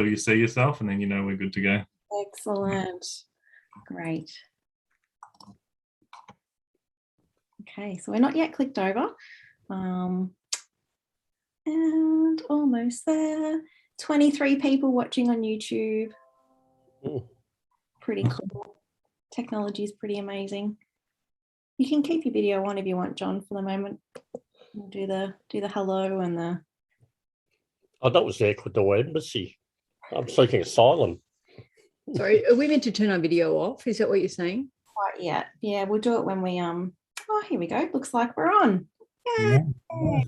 you see yourself, and then you know we're good to go. Excellent. Great. Okay, so we're not yet clicked over. And almost there. 23 people watching on YouTube. Pretty cool. Technology is pretty amazing. You can keep your video on if you want, John, for the moment. We'll do the hello and the. Oh, that was the Ecuador embassy. I'm seeking asylum. Sorry, are we meant to turn our video off? Is that what you're saying? Quite yet. Yeah, we'll do it when we oh, here we go. Looks like we're on. Yay. Yeah.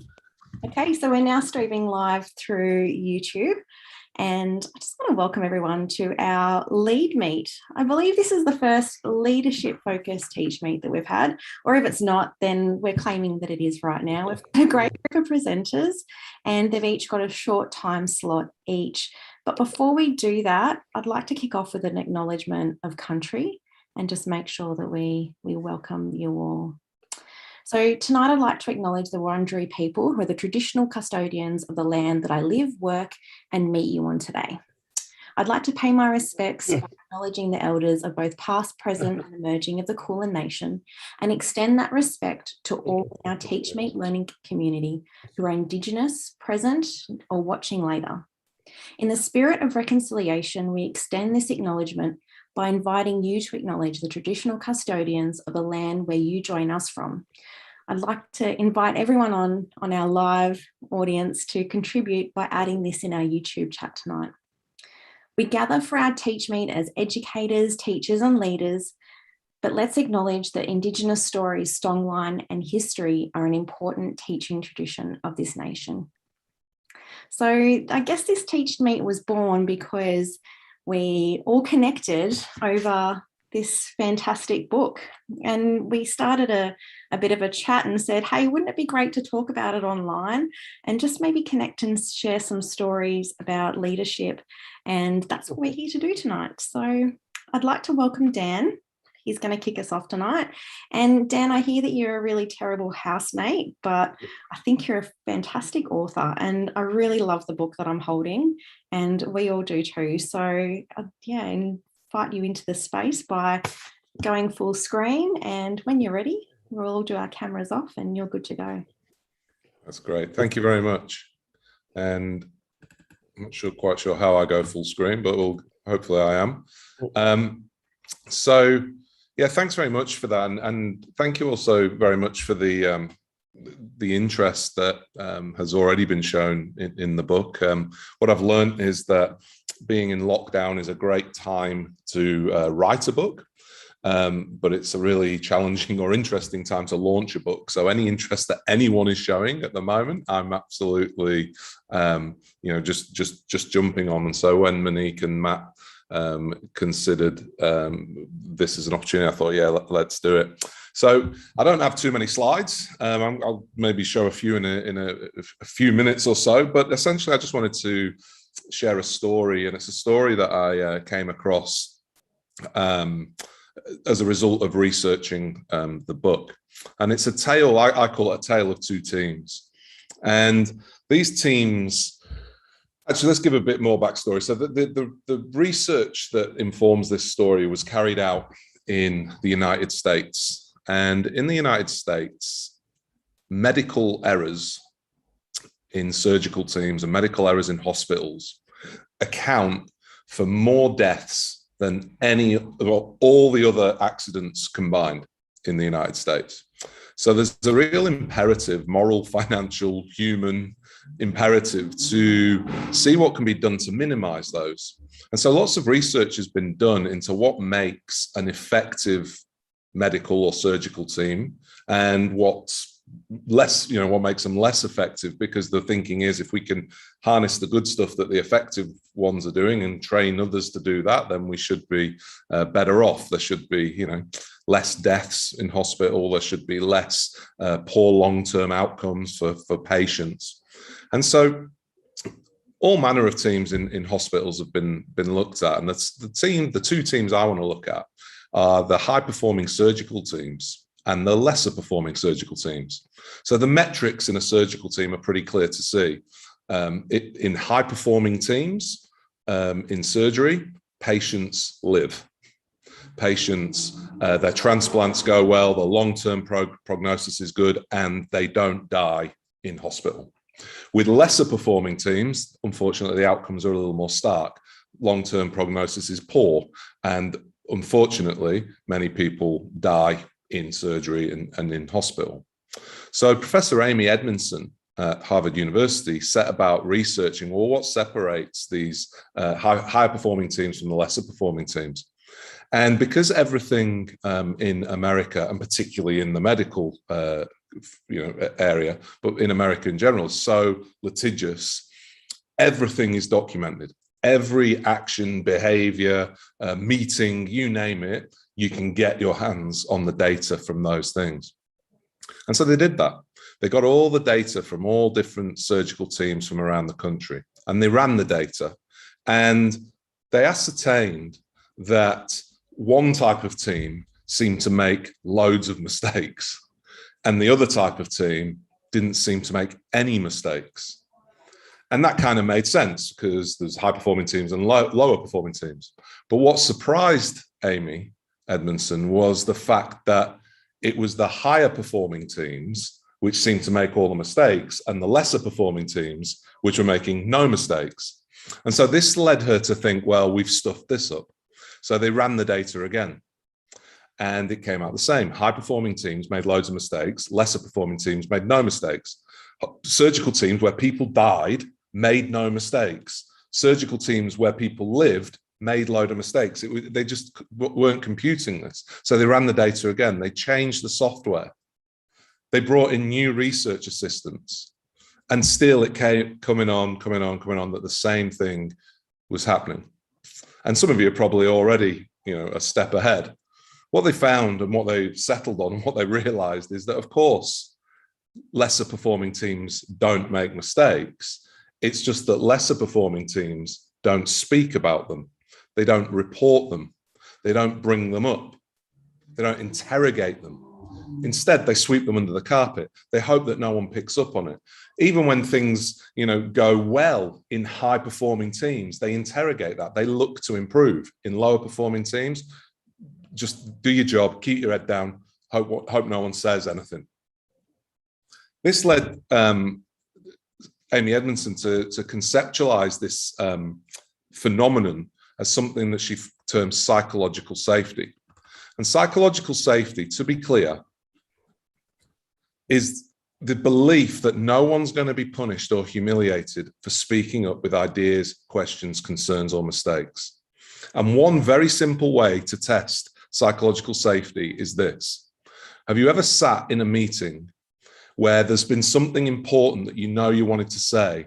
Okay, so we're now streaming live through YouTube, and I just want to welcome everyone to our Leadmeet. I believe this is the first leadership-focused Teachmeet that we've had, or if it's not, then we're claiming that it is right now. We've got a great group of presenters, and they've each got a short time slot each. But before we do that, I'd like to kick off with an acknowledgement of country and just make sure that we welcome you all. So tonight I'd like to acknowledge the Wurundjeri people, who are the traditional custodians of the land that I live, work and meet you on today. I'd like to pay my respects by acknowledging the elders of both past, present and emerging of the Kulin Nation, and extend that respect to all in our TeachMeet learning community who are Indigenous, present or watching later. In the spirit of reconciliation, we extend this acknowledgement by inviting you to acknowledge the traditional custodians of the land where you join us from. I'd like to invite everyone on our live audience to contribute by adding this in our YouTube chat tonight. We gather for our Teachmeet as educators, teachers and leaders, but let's acknowledge that Indigenous stories, songline and history are an important teaching tradition of this nation. So I guess this Teachmeet was born because we all connected over this fantastic book, and we started a bit of a chat and said, hey, wouldn't it be great to talk about it online and just maybe connect and share some stories about leadership? And that's what we're here to do tonight. So I'd like to welcome Dan. He's going to kick us off tonight. And Dan, I hear that you're a really terrible housemate, but I think you're a fantastic author, and I really love the book that I'm holding, and we all do too. So yeah, invite you into the space by going full screen, and when you're ready, we'll all do our cameras off and you're good to go. That's great. Thank you very much. And I'm not quite sure how I go full screen, but hopefully I am. So yeah, thanks very much for that, and thank you also very much for the interest that has already been shown in the book. What I've learned is that being in lockdown is a great time to write a book, but it's a really challenging or interesting time to launch a book. So any interest that anyone is showing at the moment, I'm absolutely just jumping on. And so when Monique and Matt considered this as an opportunity, I thought, yeah, let's do it. So I don't have too many slides. I'll maybe show a few in a few minutes or so, but essentially I just wanted to share a story, and it's a story that I came across as a result of researching the book. And it's a tale, I call it a tale of two teams. And these teams, actually, let's give a bit more backstory. So the research that informs this story was carried out in the United States. And in the United States, medical errors in surgical teams and medical errors in hospitals account for more deaths than all the other accidents combined in the United States. So there's a real imperative, moral, financial, human imperative to see what can be done to minimize those. And so lots of research has been done into what makes an effective medical or surgical team and what's less, what makes them less effective, because the thinking is if we can harness the good stuff that the effective ones are doing and train others to do that, then we should be better off. There should be, less deaths in hospital. There should be less poor long-term outcomes for patients. And so all manner of teams in hospitals have been looked at. And that's the two teams I want to look at are the high-performing surgical teams and the lesser performing surgical teams. So the metrics in a surgical team are pretty clear to see. In high performing teams, in surgery, patients live. Patients, their transplants go well, the long-term prognosis is good, and they don't die in hospital. With lesser performing teams, unfortunately, the outcomes are a little more stark. Long-term prognosis is poor, and unfortunately, many people die in surgery and in hospital. So Professor Amy Edmondson at Harvard University set about researching, well, what separates these higher performing teams from the lesser performing teams. And because everything in America, and particularly in the medical area, but in America in general, is so litigious, everything is documented. Every action, behavior, meeting, you name it, you can get your hands on the data from those things. And so they did that. They got all the data from all different surgical teams from around the country, and they ran the data. And they ascertained that one type of team seemed to make loads of mistakes, and the other type of team didn't seem to make any mistakes. And that kind of made sense because there's high-performing teams and lower-performing teams. But what surprised Amy Edmondson was the fact that it was the higher-performing teams which seemed to make all the mistakes, and the lesser-performing teams which were making no mistakes. And so this led her to think, well, we've stuffed this up. So they ran the data again, and it came out the same. High-performing teams made loads of mistakes. Lesser-performing teams made no mistakes. Surgical teams where people died made no mistakes. Surgical teams where people lived made load of mistakes. They just weren't computing this. So they ran the data again. They changed the software. They brought in new research assistants, and still it came coming on that the same thing was happening. And some of you are probably already, a step ahead. What they found and what they settled on and what they realized is that, of course, lesser performing teams don't make mistakes. It's just that lesser performing teams don't speak about them. They don't report them. They don't bring them up. They don't interrogate them. Instead, they sweep them under the carpet. They hope that no one picks up on it. Even when things, go well in high-performing teams, they interrogate that. They look to improve. In lower-performing teams, just do your job, keep your head down, hope no one says anything. This led Amy Edmondson to conceptualize this phenomenon as something that she terms psychological safety. And psychological safety, to be clear, is the belief that no one's going to be punished or humiliated for speaking up with ideas, questions, concerns, or mistakes. And one very simple way to test psychological safety is this. Have you ever sat in a meeting where there's been something important that you wanted to say,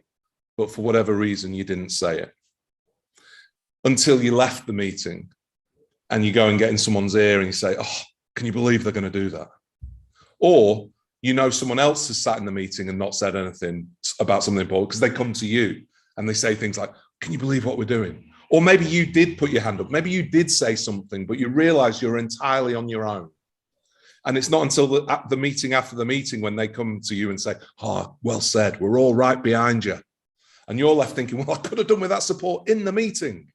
but for whatever reason you didn't say it? Until you left the meeting and you go and get in someone's ear and you say, oh, can you believe they're going to do that? Or someone else has sat in the meeting and not said anything about something important because they come to you and they say things like, can you believe what we're doing? Or maybe you did put your hand up. Maybe you did say something, but you realize you're entirely on your own. And it's not until the meeting after the meeting when they come to you and say, oh, well said, we're all right behind you. And you're left thinking, well, I could have done with that support in the meeting.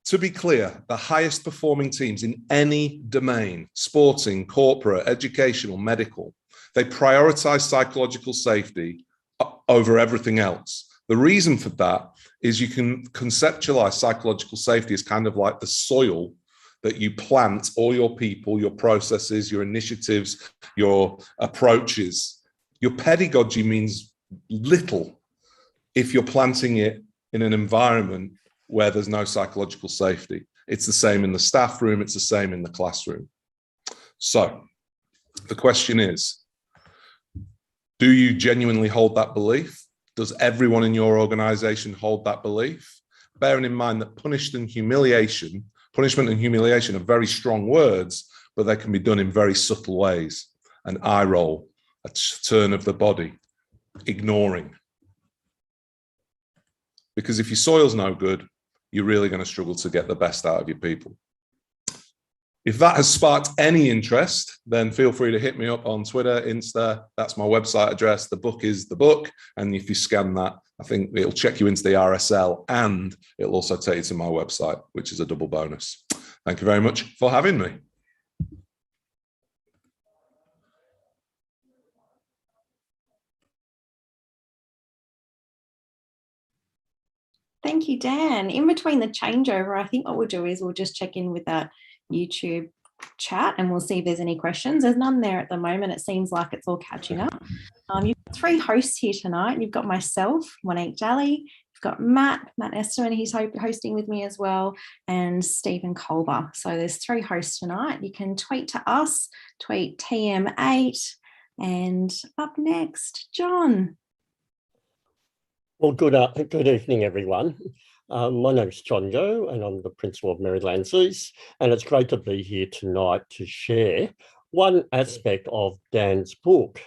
To be clear, the highest performing teams in any domain, sporting, corporate, educational, medical, they prioritize psychological safety over everything else. The reason for that is you can conceptualize psychological safety as kind of like the soil that you plant all your people, your processes, your initiatives, your approaches. Your pedagogy means little if you're planting it in an environment where there's no psychological safety. It's the same in the staff room, it's the same in the classroom. So the question is, do you genuinely hold that belief? Does everyone in your organization hold that belief? Bearing in mind that punishment and humiliation are very strong words, but they can be done in very subtle ways. An eye roll, a turn of the body, ignoring. Because if your soil's no good, you're really going to struggle to get the best out of your people. If that has sparked any interest, then feel free to hit me up on Twitter, Insta. That's my website address. The book is the book. And if you scan that, I think it'll check you into the RSL, and it'll also take you to my website, which is a double bonus. Thank you very much for having me. Thank you, Dan. In between the changeover, I think what we'll do is we'll just check in with that YouTube chat and we'll see if there's any questions. There's none there at the moment. It seems like it's all catching up. You've got 3 hosts here tonight. You've got myself, Monique Daly. You've got Matt Esterman, he's hosting with me as well, and Stephen Kolber. So there's 3 hosts tonight. You can tweet to us, tweet TM8, and up next, John. Well, good evening, everyone. My name is John Joe, and I'm the principal of Maryland Seas, and it's great to be here tonight to share one aspect of Dan's book.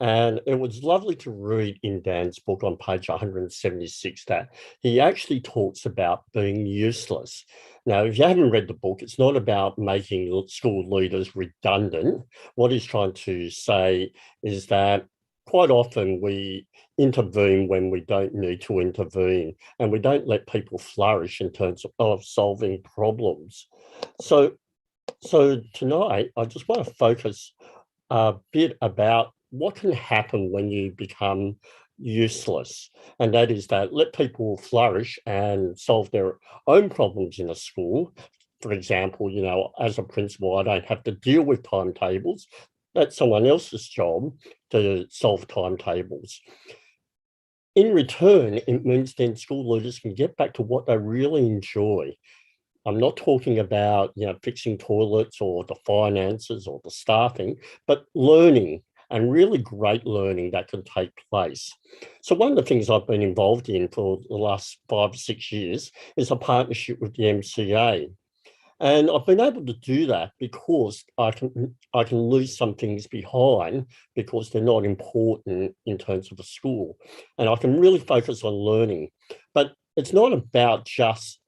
And it was lovely to read in Dan's book on page 176 that he actually talks about being useless. Now, if you haven't read the book, it's not about making school leaders redundant. What he's trying to say is that quite often we intervene when we don't need to intervene, and we don't let people flourish in terms of solving problems. So tonight, I just want to focus a bit about what can happen when you become useless. And that is that let people flourish and solve their own problems in a school. For example, you know, as a principal, I don't have to deal with timetables. That's someone else's job to solve timetables. In return, it means then school leaders can get back to what they really enjoy. I'm not talking about, you know, fixing toilets or the finances or the staffing, but learning, and really great learning that can take place. So one of the things I've been involved in for the last 5 or 6 years is a partnership with the MCA. And I've been able to do that because I can leave some things behind because they're not important in terms of a school. And I can really focus on learning. But it's not about just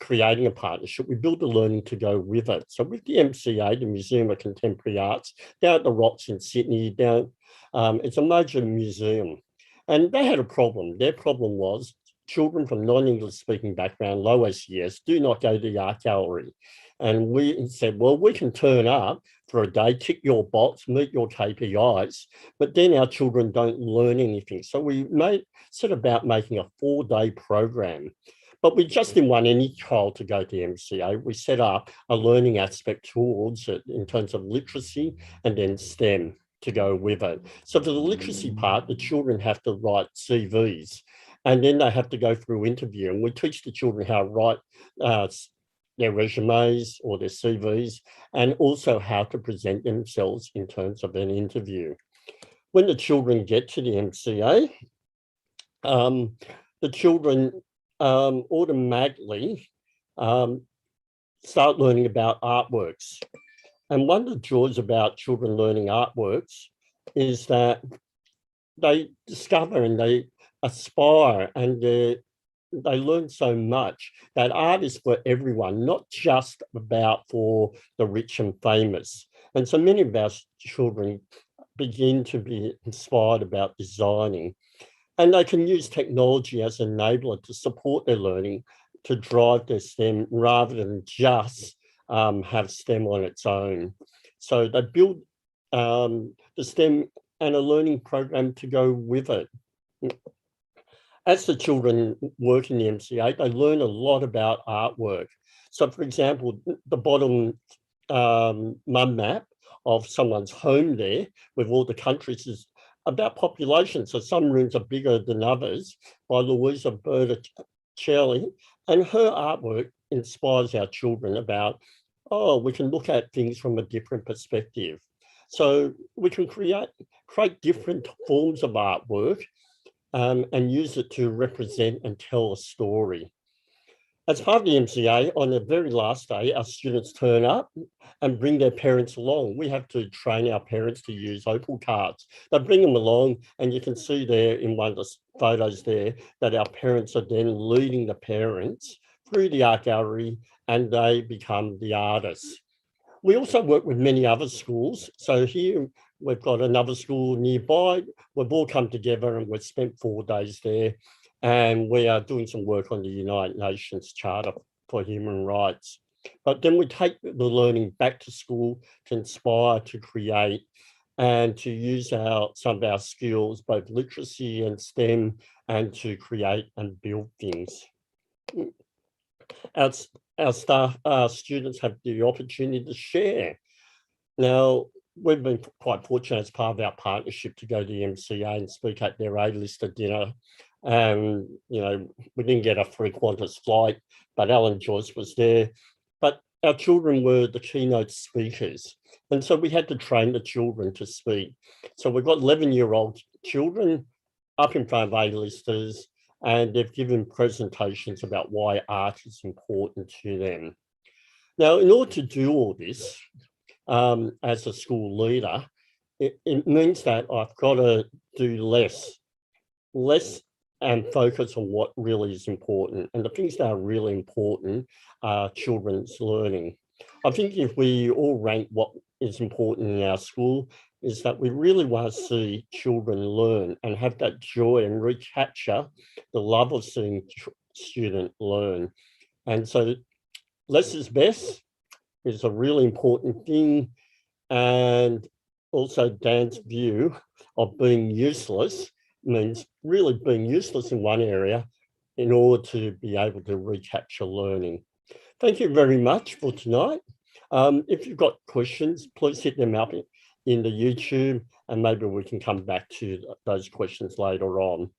creating a partnership. We build the learning to go with it. So with the MCA, the Museum of Contemporary Arts, down at the Rocks in Sydney, it's a major museum. And they had a problem. Their problem was children from non-English speaking background, low SES, do not go to the art gallery. And we said, well, we can turn up for a day, tick your box, meet your KPIs, but then our children don't learn anything. So we set about making a 4-day program. But we just didn't want any child to go to MCA. We set up a learning aspect towards it in terms of literacy and then STEM to go with it. So for the literacy part, the children have to write CVs, and then they have to go through interview. And we teach the children how to write their resumes or their CVs, and also how to present themselves in terms of an interview. When the children get to the MCA, the children automatically start learning about artworks. And one of the joys about children learning artworks is that they discover and they aspire and they learn so much that art is for everyone, not just about for the rich and famous. And so many of our children begin to be inspired about designing. And they can use technology as an enabler to support their learning, to drive their STEM rather than just have STEM on its own. So they build the STEM and a learning program to go with it. As the children work in the MCA, they learn a lot about artwork. So for example, the bottom mud map of someone's home there with all the countries is about population. So some rooms are bigger than others, by Louisa Berticelli, and her artwork inspires our children about, oh, we can look at things from a different perspective. So we can create different forms of artwork and use it to represent and tell a story. As part of the MCA, on the very last day, our students turn up and bring their parents along. We have to train our parents to use Opal cards. They bring them along, and you can see there in one of the photos there that our parents are then leading the parents through the art gallery, and they become the artists. We also work with many other schools. So here we've got another school nearby. We've all come together and we've spent 4 days there. And we are doing some work on the United Nations Charter for Human Rights. But then we take the learning back to school to inspire, to create, and to use some of our skills, both literacy and STEM, and to create and build things. Our students have the opportunity to share. Now, we've been quite fortunate as part of our partnership to go to the MCA and speak at their A-lister dinner. You know, we didn't get a free Qantas flight, but Alan Joyce was there. But our children were the keynote speakers. And so we had to train the children to speak. So we've got 11-year-old children up in front of A-listers, and they've given presentations about why art is important to them. Now, in order to do all this, as a school leader, it means that I've got to do less and focus on what really is important. And the things that are really important are children's learning. I think if we all rank what is important in our school, is that we really want to see children learn and have that joy and recapture the love of seeing students learn. And so less is best is a really important thing. And also Dan's view of being useless means really being useless in one area in order to be able to recapture learning. Thank you very much for tonight. If you've got questions, please hit them up in the YouTube, and maybe we can come back to those questions later on.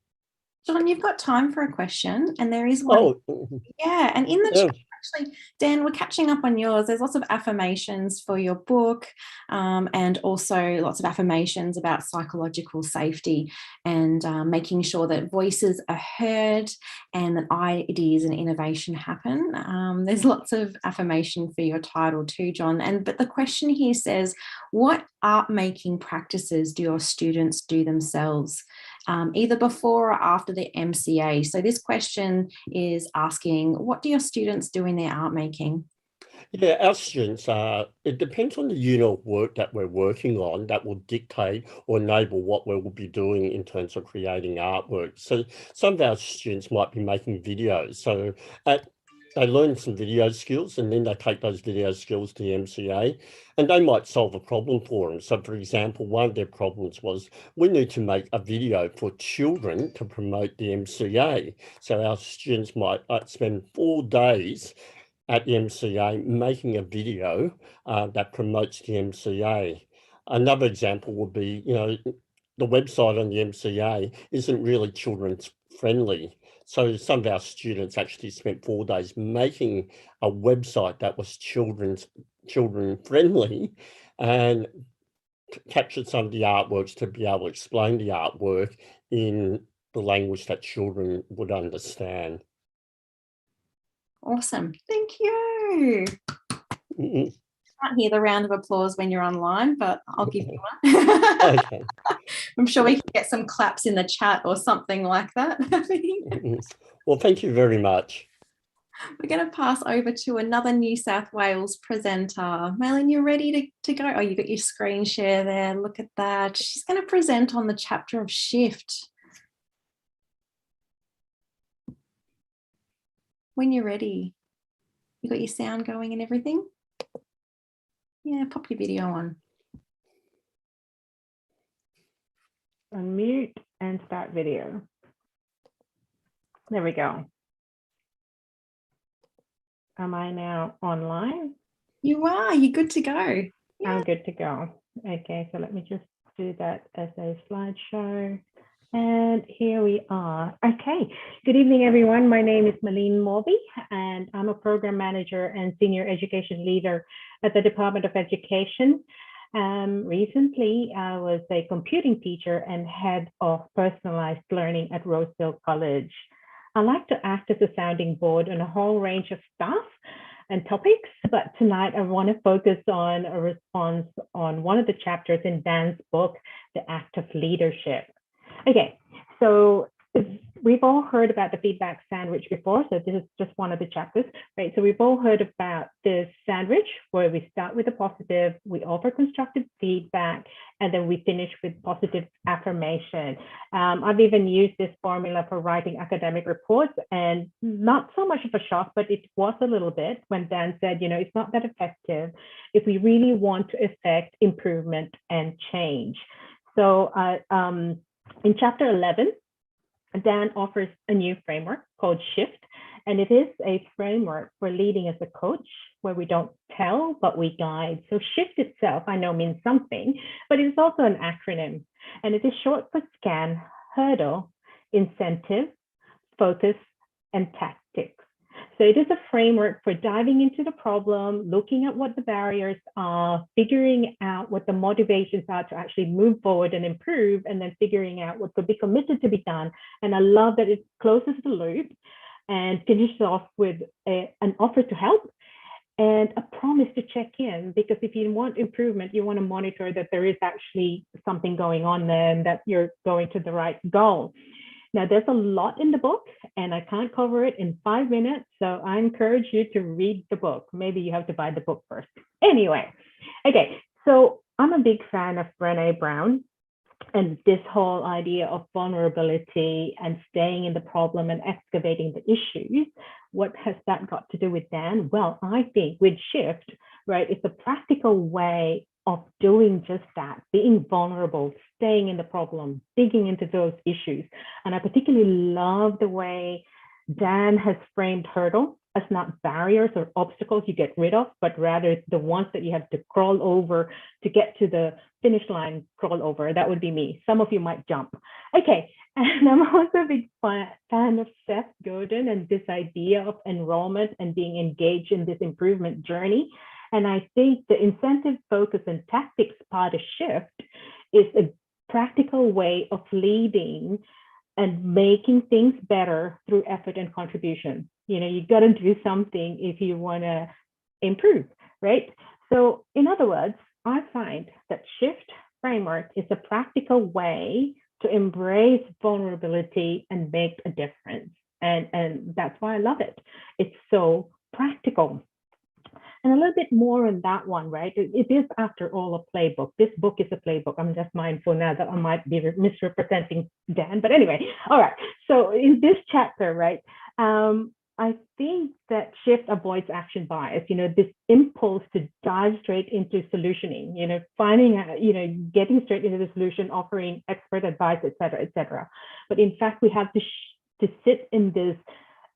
John, you've got time for a question, and there is one. Oh, yeah, and in the chat, actually, Dan, we're catching up on yours. There's lots of affirmations for your book, and also lots of affirmations about psychological safety and making sure that voices are heard and that ideas and innovation happen. There's lots of affirmation for your title too, John. But the question here says, what art making practices do your students do themselves? Either before or after the MCA. So this question is asking, what do your students do in their art making? Yeah, our students it depends on the unit of work that we're working on that will dictate or enable what we will be doing in terms of creating artwork. So some of our students might be making videos. So they learn some video skills and then they take those video skills to the MCA and they might solve a problem for them. So for example, one of their problems was we need to make a video for children to promote the MCA. So our students might spend 4 days at the MCA making a video that promotes the MCA. Another example would be, you know, the website on the MCA isn't really children's friendly. So some of our students actually spent 4 days making a website that was children friendly and captured some of the artworks to be able to explain the artwork in the language that children would understand. Awesome. Thank you. Mm-hmm. Can't hear the round of applause when you're online, but I'll give you one. Okay. I'm sure we can get some claps in the chat or something like that. Well, thank you very much. We're going to pass over to another New South Wales presenter. Malyn, you're ready to go? Oh, you've got your screen share there. Look at that. She's going to present on the chapter of shift. When you're ready. You got your sound going and everything? Yeah, pop your video on. Unmute and start video. There we go. Am I now online? You are. You're good to go. Yeah. I'm good to go. Okay, so let me just do that as a slideshow. And here we are. Okay, good evening, everyone. My name is Malyn Mawby, and I'm a program manager and senior education leader at the Department of Education. Recently, I was a computing teacher and head of personalized learning at Roseville College. I like to act as a sounding board on a whole range of stuff and topics, but tonight I want to focus on a response on one of the chapters in Dan's book, The Act of Leadership. Okay, so we've all heard about the feedback sandwich before, so this is just one of the chapters, right? So we've all heard about this sandwich where we start with a positive, we offer constructive feedback, and then we finish with positive affirmation. I've even used this formula for writing academic reports, and not so much of a shock, but it was a little bit when Dan said, you know, it's not that effective if we really want to affect improvement and change. So in chapter 11, Dan offers a new framework called SHIFT, and it is a framework for leading as a coach where we don't tell, but we guide. So SHIFT itself, I know, means something, but it is also an acronym, and it is short for SCAN, Hurdle, Incentive, Focus, and Tactics. So it is a framework for diving into the problem, looking at what the barriers are, figuring out what the motivations are to actually move forward and improve, and then figuring out what could be committed to be done. And I love that it closes the loop and finishes off with an offer to help and a promise to check in, because if you want improvement, you want to monitor that there is actually something going on there and that you're going to the right goal. Now, there's a lot in the book, and I can't cover it in 5 minutes, so I encourage you to read the book. Maybe you have to buy the book first. Anyway, okay, so I'm a big fan of Brené Brown and this whole idea of vulnerability and staying in the problem and excavating the issues. What has that got to do with Dan? Well, I think with SHIFT, right, it's a practical way of doing just that, being vulnerable, staying in the problem, digging into those issues. And I particularly love the way Dan has framed hurdle as not barriers or obstacles you get rid of, but rather the ones that you have to crawl over to get to the finish line, crawl over. That would be me. Some of you might jump. Okay, and I'm also a big fan of Seth Godin and this idea of enrollment and being engaged in this improvement journey. And I think the incentive, focus, and tactics part of SHIFT is a practical way of leading and making things better through effort and contribution. You know, you got to do something if you want to improve, right? So in other words, I find that SHIFT framework is a practical way to embrace vulnerability and make a difference. And that's why I love it. It's so practical. And a little bit more on that one, right? It is, after all, a playbook. This book is a playbook. I'm just mindful now that I might be misrepresenting Dan, but anyway, all right. So in this chapter, right, I think that SHIFT avoids action bias, you know, this impulse to dive straight into solutioning, you know, finding out, you know, getting straight into the solution, offering expert advice, et cetera, et cetera. But in fact, we have to sit in this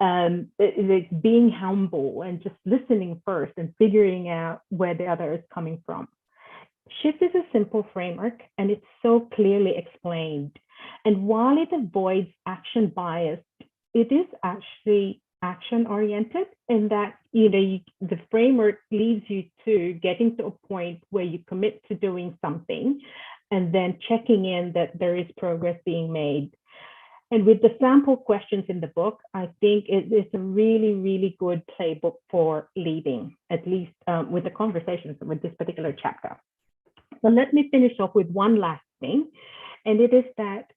like being humble and just listening first and figuring out where the other is coming from. SHIFT is a simple framework and it's so clearly explained. And while it avoids action bias, it is actually action oriented in that, you know, the framework leads you to getting to a point where you commit to doing something and then checking in that there is progress being made. And with the sample questions in the book, I think it is a really, really good playbook for leading, at least with the conversations with this particular chapter. So let me finish off with one last thing, and it is that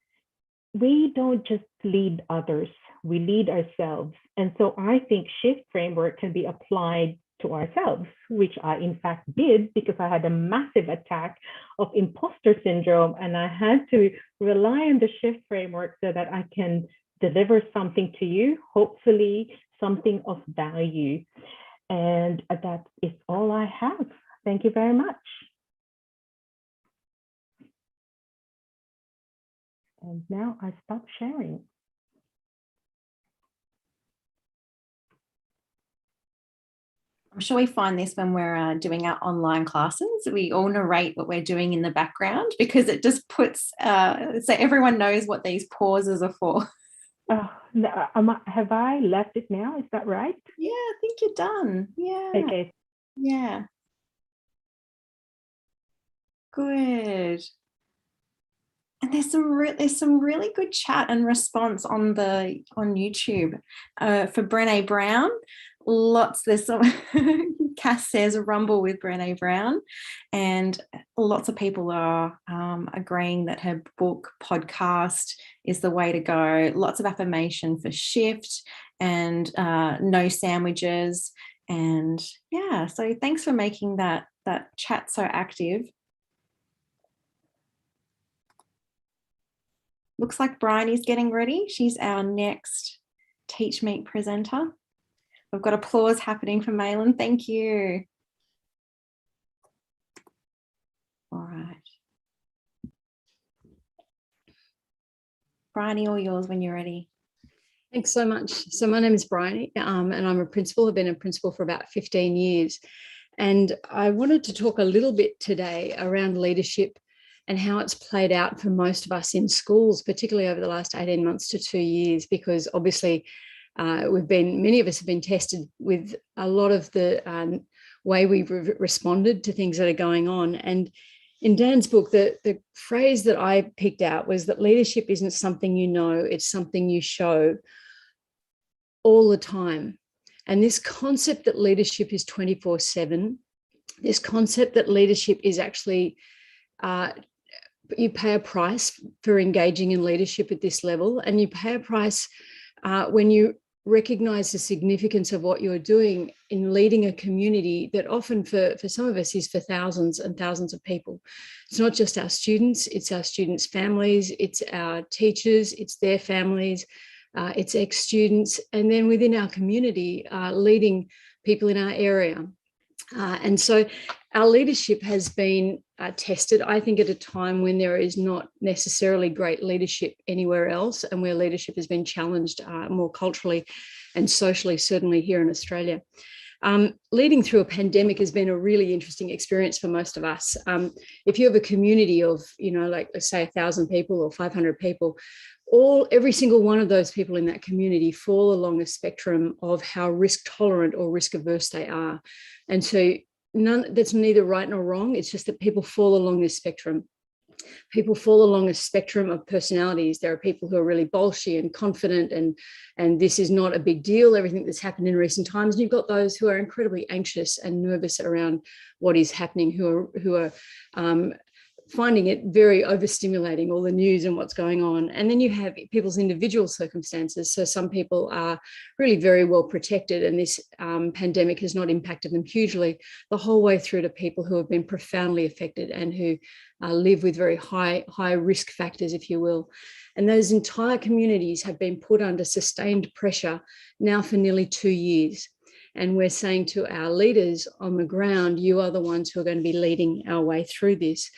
we don't just lead others, we lead ourselves. And so I think SHIFT framework can be applied to ourselves, which I in fact did because I had a massive attack of imposter syndrome, and I had to rely on the SHIFT framework so that I can deliver something to you, hopefully something of value. And that is all I have. Thank you very much. And now I stop sharing. I'm sure we find this when we're doing our online classes. We all narrate what we're doing in the background because it just puts, so everyone knows what these pauses are for. Oh, no, have I left it now? Is that right? Yeah, I think you're done. Yeah. Okay. Yeah. Good. And there's some really good chat and response on YouTube for Brené Brown. There's some Cass says rumble with Brené Brown, and lots of people are agreeing that her book podcast is the way to go. Lots of affirmation for shift and no sandwiches. And yeah, so thanks for making that chat so active. Looks like Briony's getting ready. She's our next TeachMeet presenter. We've got applause happening for Malyn. Thank you. All right. Briony, all yours when you're ready. Thanks so much. So my name is Briony, and I'm a principal. I've been a principal for about 15 years. And I wanted to talk a little bit today around leadership and how it's played out for most of us in schools, particularly over the last 18 months to 2 years, because obviously many of us have been tested with a lot of the way we've responded to things that are going on. And in Dan's book, the phrase that I picked out was that leadership isn't something you know, it's something you show all the time. And this concept that leadership is 24/7, this concept that leadership is actually, you pay a price for engaging in leadership at this level, and you pay a price when you recognize the significance of what you're doing in leading a community that often for some of us is for thousands and thousands of people. It's not just our students, it's our students' families, it's our teachers, it's their families, it's ex-students, and then within our community, leading people in our area. And so our leadership has been tested, I think, at a time when there is not necessarily great leadership anywhere else, and where leadership has been challenged more culturally and socially, certainly here in Australia. Leading through a pandemic has been a really interesting experience for most of us. If you have a community of, like let's say 1,000 people or 500 people, every single one of those people in that community fall along a spectrum of how risk tolerant or risk averse they are. And so that's neither right nor wrong. It's just that people fall along this spectrum. People fall along a spectrum of personalities. There are people who are really bolshy and confident, and this is not a big deal, everything that's happened in recent times. And you've got those who are incredibly anxious and nervous around what is happening, who are finding it very overstimulating, all the news and what's going on. And then you have people's individual circumstances. So some people are really very well protected, and this pandemic has not impacted them hugely, the whole way through to people who have been profoundly affected and who live with very high risk factors, if you will. And those entire communities have been put under sustained pressure now for nearly 2 years. And we're saying to our leaders on the ground, you are the ones who are going to be leading our way through this.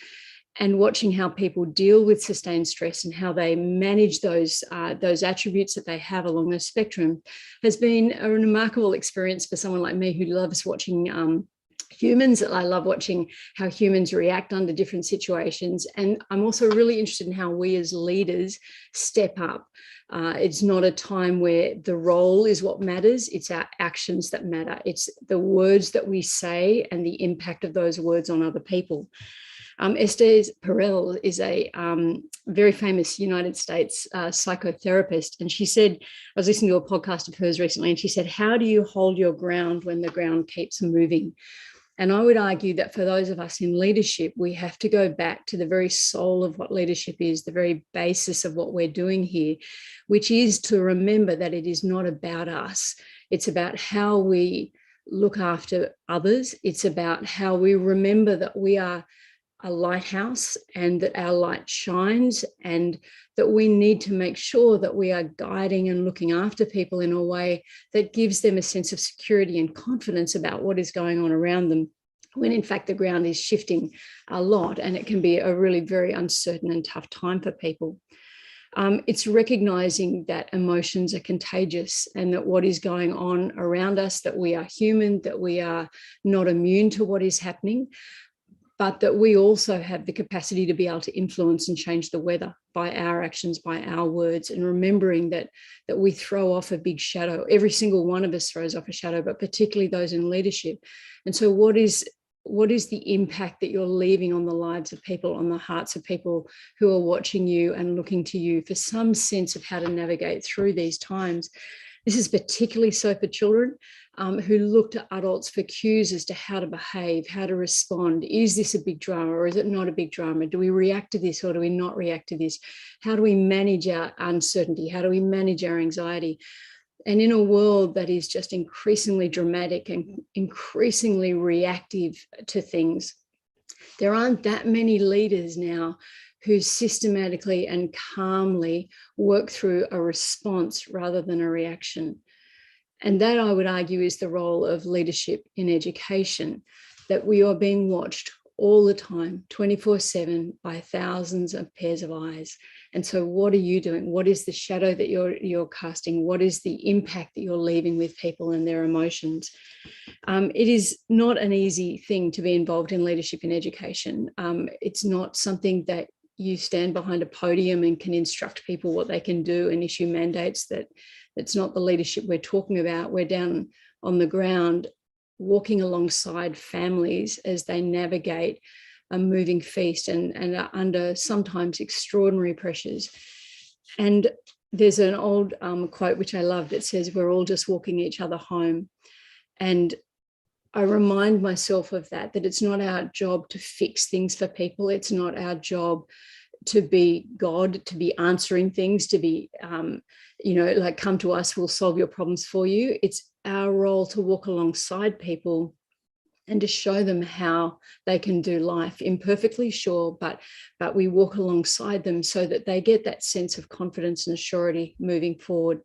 And watching how people deal with sustained stress and how they manage those attributes that they have along the spectrum has been a remarkable experience for someone like me who loves watching humans. I love watching how humans react under different situations. And I'm also really interested in how we as leaders step up. It's not a time where the role is what matters, it's our actions that matter. It's the words that we say and the impact of those words on other people. Esther Perel is a very famous United States psychotherapist. And she said, I was listening to a podcast of hers recently, and she said, how do you hold your ground when the ground keeps moving? And I would argue that for those of us in leadership, we have to go back to the very soul of what leadership is, the very basis of what we're doing here, which is to remember that it is not about us. It's about how we look after others. It's about how we remember that we are a lighthouse and that our light shines, and that we need to make sure that we are guiding and looking after people in a way that gives them a sense of security and confidence about what is going on around them, when in fact the ground is shifting a lot and it can be a really very uncertain and tough time for people. It's recognizing that emotions are contagious and that what is going on around us, that we are human, that we are not immune to what is happening, but that we also have the capacity to be able to influence and change the weather by our actions, by our words, and remembering that we throw off a big shadow. Every single one of us throws off a shadow, but particularly those in leadership. And so what is the impact that you're leaving on the lives of people, on the hearts of people who are watching you and looking to you for some sense of how to navigate through these times? This is particularly so for children who look to adults for cues as to how to behave, how to respond. Is this a big drama or is it not a big drama? Do we react to this or do we not react to this? How do we manage our uncertainty? How do we manage our anxiety? And in a world that is just increasingly dramatic and increasingly reactive to things, there aren't that many leaders now who systematically and calmly work through a response rather than a reaction. And that, I would argue, is the role of leadership in education, that we are being watched all the time, 24/7, by thousands of pairs of eyes. And so what are you doing? What is the shadow that you're casting? What is the impact that you're leaving with people and their emotions? It is not an easy thing to be involved in leadership in education. It's not something that you stand behind a podium and can instruct people what they can do and issue mandates. That's not the leadership we're talking about. We're down on the ground walking alongside families as they navigate a moving feast and are under sometimes extraordinary pressures. And there's an old quote which I love that says, we're all just walking each other home. And I remind myself of that it's not our job to fix things for people. It's not our job to be God, to be answering things, to be, like, come to us, we'll solve your problems for you. It's our role to walk alongside people and to show them how they can do life imperfectly, sure, but we walk alongside them so that they get that sense of confidence and surety moving forward.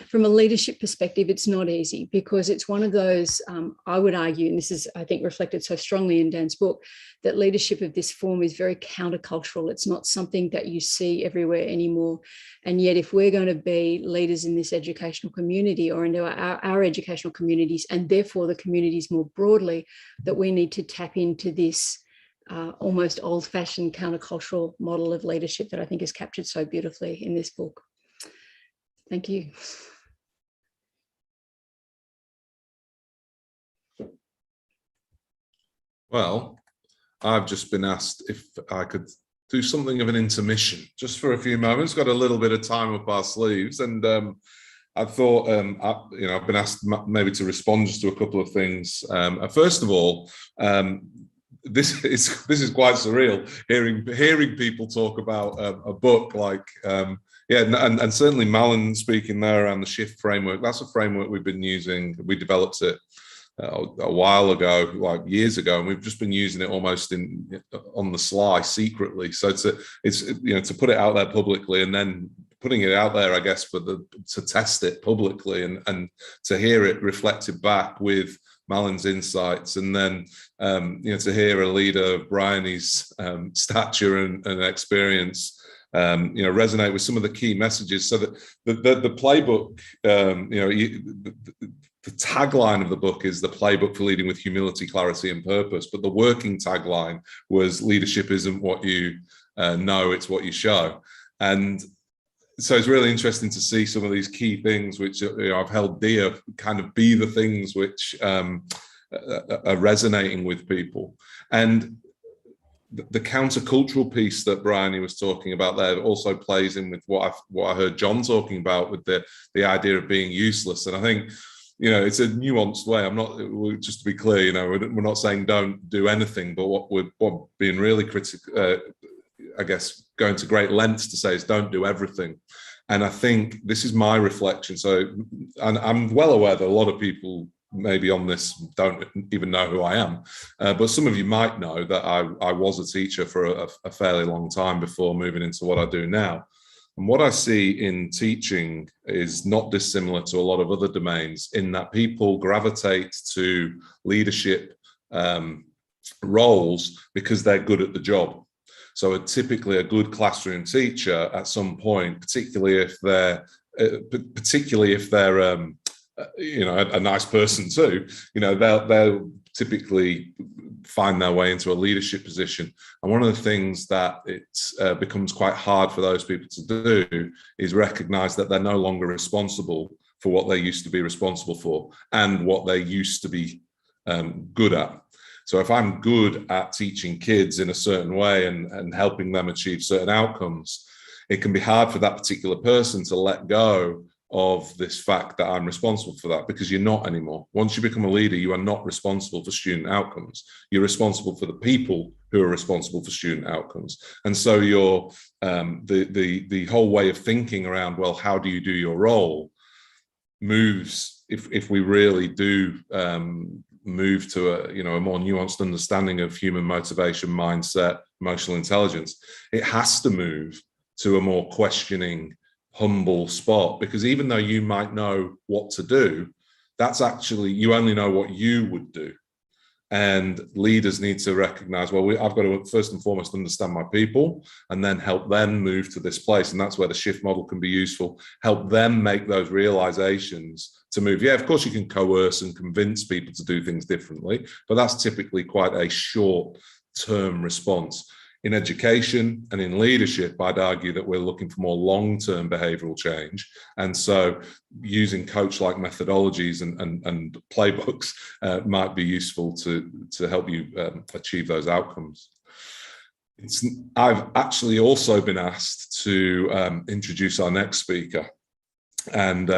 From a leadership perspective, it's not easy because it's one of those, I would argue, and this is, I think, reflected so strongly in Dan's book, that leadership of this form is very countercultural. It's not something that you see everywhere anymore. And yet, if we're going to be leaders in this educational community or into our educational communities, and therefore the communities more broadly, that we need to tap into this almost old-fashioned countercultural model of leadership that I think is captured so beautifully in this book. Thank you. Well, I've just been asked if I could do something of an intermission just for a few moments. Got a little bit of time up our sleeves, and I thought, I've been asked maybe to respond just to a couple of things. First of all, this is quite surreal hearing people talk about a book like. And certainly Malyn speaking there around the SHIFT framework. That's a framework we've been using. We developed it a while ago, like years ago, and we've just been using it almost on the sly, secretly. So it's to put it out there publicly, and then putting it out there, I guess, to test it publicly and to hear it reflected back with Malyn's insights, and then to hear a leader of Briony's stature and experience. Resonate with some of the key messages. So that the playbook, the tagline of the book is the playbook for leading with humility, clarity, and purpose. But the working tagline was leadership isn't what you know, it's what you show. And so it's really interesting to see some of these key things which I've held dear kind of be the things which are resonating with people. And the countercultural piece that Briony was talking about there also plays in with what I heard John talking about with the idea of being useless. And I think, it's a nuanced way. I'm not, just to be clear, we're not saying don't do anything, but what we're being really critical, I guess, going to great lengths to say is don't do everything. And I think this is my reflection. So, and I'm well aware that a lot of people maybe on this don't even know who I am, but some of you might know that I was a teacher for a fairly long time before moving into what I do now. And what I see in teaching is not dissimilar to a lot of other domains, in that people gravitate to leadership roles because they're good at the job. So typically a good classroom teacher at some point, particularly if they're a nice person too, they'll typically find their way into a leadership position. And one of the things that it becomes quite hard for those people to do is recognize that they're no longer responsible for what they used to be responsible for and what they used to be good at. So if I'm good at teaching kids in a certain way and helping them achieve certain outcomes, it can be hard for that particular person to let go of this fact that I'm responsible for that, because you're not anymore. Once you become a leader, you are not responsible for student outcomes. You're responsible for the people who are responsible for student outcomes. And so your the whole way of thinking around, well, how do you do your role moves, if we really do move to a more nuanced understanding of human motivation, mindset, emotional intelligence, it has to move to a more questioning, humble spot, because even though you might know what to do, that's actually, you only know what you would do. And leaders need to recognize, well, I've got to first and foremost understand my people and then help them move to this place. And that's where the shift model can be useful. Help them make those realizations to move. Yeah, of course you can coerce and convince people to do things differently, but that's typically quite a short-term response. In education and in leadership, I'd argue that we're looking for more long-term behavioral change. And so using coach-like methodologies and playbooks might be useful to help you achieve those outcomes. I've actually also been asked to introduce our next speaker. And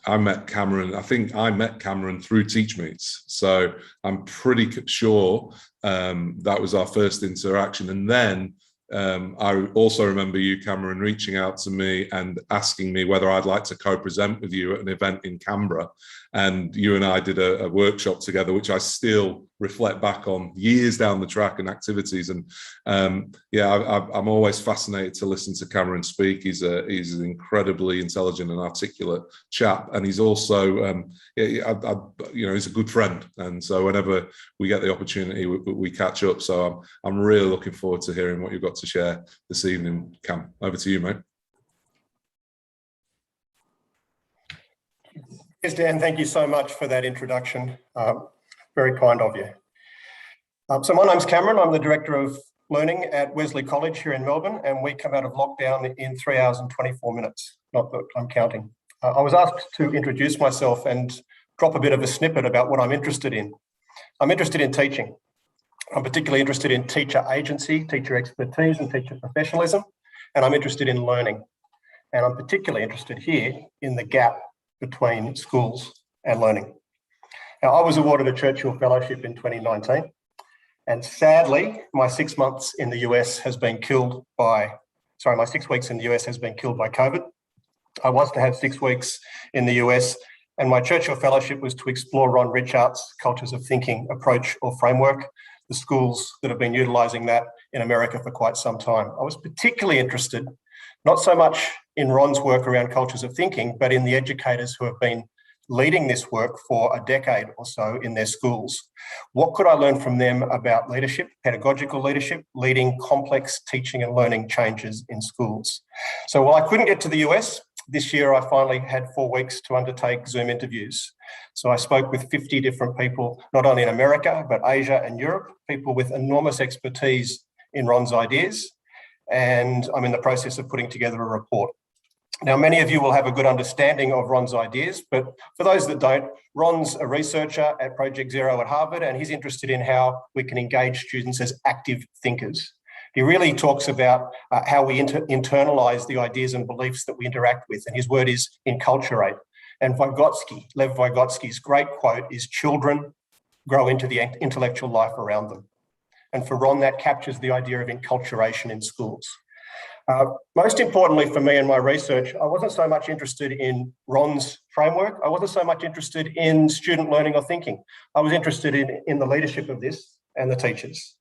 I met Cameron, I think I met Cameron through TeachMeets. So I'm pretty sure that was our first interaction. And then I also remember you, Cameron, reaching out to me and asking me whether I'd like to co-present with you at an event in Canberra. And you and I did a workshop together, which I still reflect back on years down the track and activities. And I'm always fascinated to listen to Cameron speak. He's an incredibly intelligent and articulate chap, and he's also he's a good friend. And so whenever we get the opportunity, we catch up. So I'm really looking forward to hearing what you've got to share this evening. Cam, over to you, mate. Yes, Dan, thank you so much for that introduction. Very kind of you. So my name's Cameron. I'm the Director of Learning at Wesley College here in Melbourne, and we come out of lockdown in 3 hours and 24 minutes. Not that I'm counting. I was asked to introduce myself and drop a bit of a snippet about what I'm interested in. I'm interested in teaching. I'm particularly interested in teacher agency, teacher expertise, and teacher professionalism, and I'm interested in learning. And I'm particularly interested here in the gap between schools and learning. Now, I was awarded a Churchill Fellowship in 2019, and sadly, my 6 months in the US has been killed by, my 6 weeks in the US has been killed by COVID. I was to have 6 weeks in the US, and my Churchill Fellowship was to explore Ron Ritchardt's Cultures of Thinking approach or framework, the schools that have been utilising that in America for quite some time. I was particularly interested, not so much in Ron's work around cultures of thinking, but in the educators who have been leading this work for a decade or so in their schools. What could I learn from them about leadership, pedagogical leadership, leading complex teaching and learning changes in schools? So while I couldn't get to the US, this year I finally had 4 weeks to undertake Zoom interviews. So I spoke with 50 different people, not only in America, but Asia and Europe, people with enormous expertise in Ron's ideas. And I'm in the process of putting together a report. Now, many of you will have a good understanding of Ron's ideas, but for those that don't, Ron's a researcher at Project Zero at Harvard, and he's interested in how we can engage students as active thinkers. He really talks about how we internalize the ideas and beliefs that we interact with, and his word is enculturate. And Lev Vygotsky's great quote is, "Children grow into the intellectual life around them." And for Ron, that captures the idea of enculturation in schools. Most importantly for me in my research, I wasn't so much interested in Ron's framework. I wasn't so much interested in student learning or thinking. I was interested in the leadership of this and the teachers.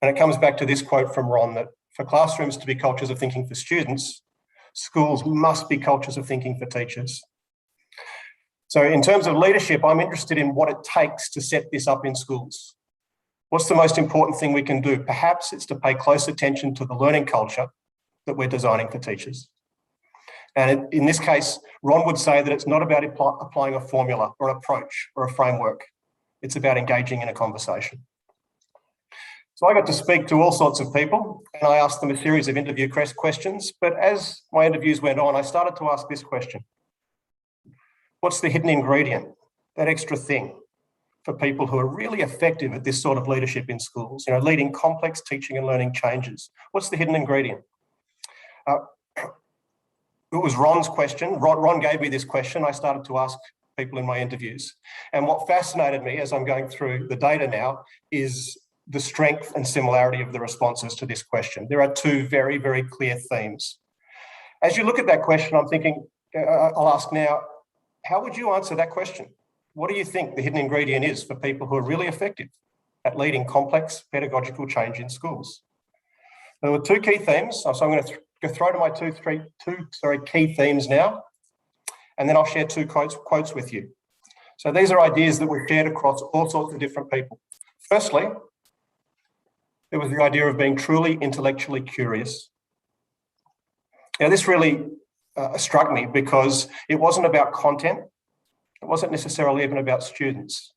And it comes back to this quote from Ron, that for classrooms to be cultures of thinking for students, schools must be cultures of thinking for teachers. So in terms of leadership, I'm interested in what it takes to set this up in schools. What's the most important thing we can do? Perhaps it's to pay close attention to the learning culture that we're designing for teachers. And in this case, Ron would say that it's not about applying a formula or an approach or a framework. It's about engaging in a conversation. So I got to speak to all sorts of people, and I asked them a series of interview questions. But as my interviews went on, I started to ask this question: what's the hidden ingredient, that extra thing, for people who are really effective at this sort of leadership in schools, leading complex teaching and learning changes? What's the hidden ingredient? It was Ron's question. Ron gave me this question. I started to ask people in my interviews. And what fascinated me as I'm going through the data now is the strength and similarity of the responses to this question. There are two very, very clear themes. As you look at that question, I'm thinking, I'll ask now, how would you answer that question? What do you think the hidden ingredient is for people who are really effective at leading complex pedagogical change in schools? There were two key themes, so I'm going to throw to my two key themes now, and then I'll share two quotes with you. So these are ideas that were shared across all sorts of different people. Firstly, there was the idea of being truly intellectually curious. Now, this really struck me because it wasn't about content. It wasn't necessarily even about students.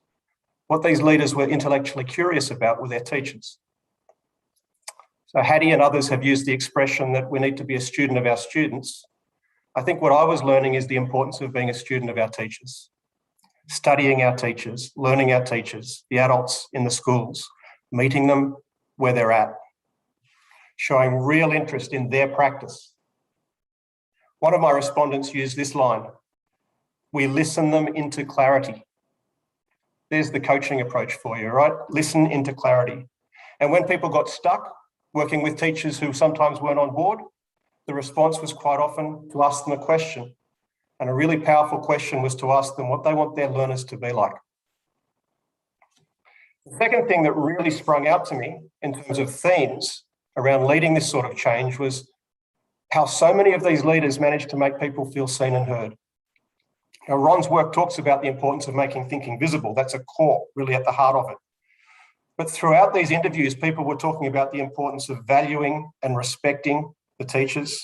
What these leaders were intellectually curious about were their teachers. So Hattie and others have used the expression that we need to be a student of our students. I think what I was learning is the importance of being a student of our teachers, studying our teachers, learning our teachers, the adults in the schools, meeting them where they're at, showing real interest in their practice. One of my respondents used this line: we listen them into clarity. There's the coaching approach for you, right? Listen into clarity. And when people got stuck working with teachers who sometimes weren't on board, the response was quite often to ask them a question. And a really powerful question was to ask them what they want their learners to be like. The second thing that really sprung out to me in terms of themes around leading this sort of change was how so many of these leaders managed to make people feel seen and heard. Now, Ron's work talks about the importance of making thinking visible. That's a core, really at the heart of it. But throughout these interviews, people were talking about the importance of valuing and respecting the teachers.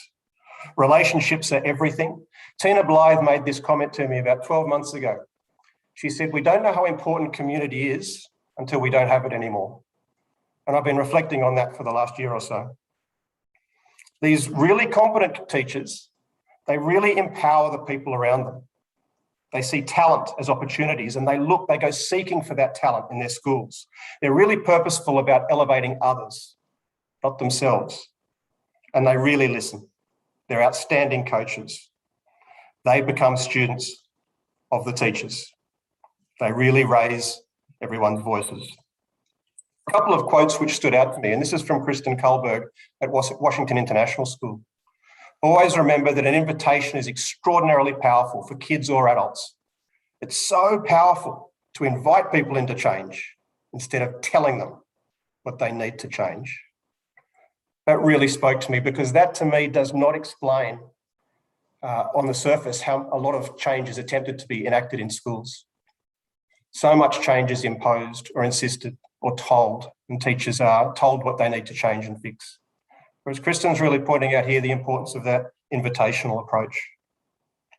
Relationships are everything. Tina Blythe made this comment to me about 12 months ago. She said, we don't know how important community is until we don't have it anymore. And I've been reflecting on that for the last year or so. These really competent teachers, they really empower the people around them. They see talent as opportunities and they go seeking for that talent in their schools. They're really purposeful about elevating others, not themselves. And they really listen. They're outstanding coaches. They become students of the teachers. They really raise everyone's voices. A couple of quotes which stood out to me, and this is from Kristen Kolber at Washington International School. Always remember that an invitation is extraordinarily powerful for kids or adults. It's so powerful to invite people into change instead of telling them what they need to change. That really spoke to me because that to me does not explain on the surface how a lot of change is attempted to be enacted in schools. So much change is imposed or insisted or told, and teachers are told what they need to change and fix. Whereas Kristen's really pointing out here the importance of that invitational approach.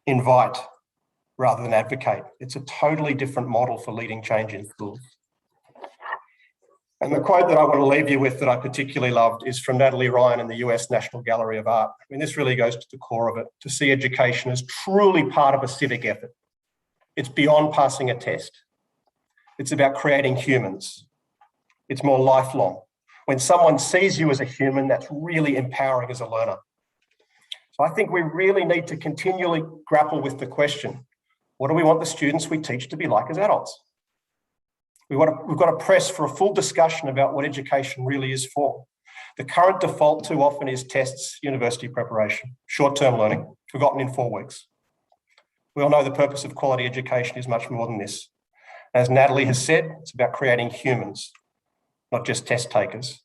Invite rather than advocate. It's a totally different model for leading change in schools. And the quote that I want to leave you with that I particularly loved is from Natalie Ryan in the US National Gallery of Art. I mean, this really goes to the core of it, to see education as truly part of a civic effort. It's beyond passing a test. It's about creating humans. It's more lifelong. When someone sees you as a human, that's really empowering as a learner. So I think we really need to continually grapple with the question, what do we want the students we teach to be like as adults? We've got to press for a full discussion about what education really is for. The current default too often is tests, university preparation, short-term learning, forgotten in 4 weeks. We all know the purpose of quality education is much more than this. As Natalie has said, it's about creating humans, not just test takers.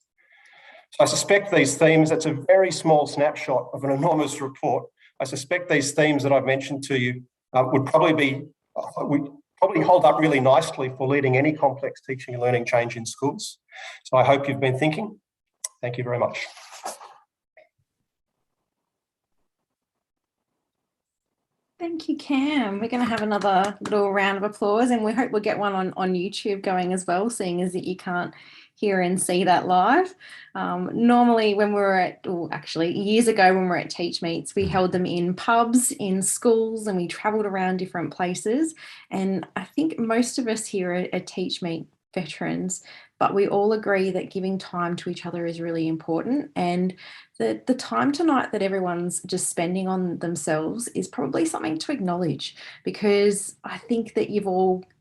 So I suspect these themes, that's a very small snapshot of an enormous report. I suspect these themes that I've mentioned to you would probably hold up really nicely for leading any complex teaching and learning change in schools. So I hope you've been thinking. Thank you very much. Thank you, Cam. We're going to have another little round of applause, and we hope we'll get one on YouTube going as well, seeing as that you can't hear and see that live. Normally when we were at, actually years ago when we were at Teachmeets, we held them in pubs, in schools, and we travelled around different places. And I think most of us here at Teachmeet veterans, but we all agree that giving time to each other is really important. And the time tonight that everyone's just spending on themselves is probably something to acknowledge, because I think that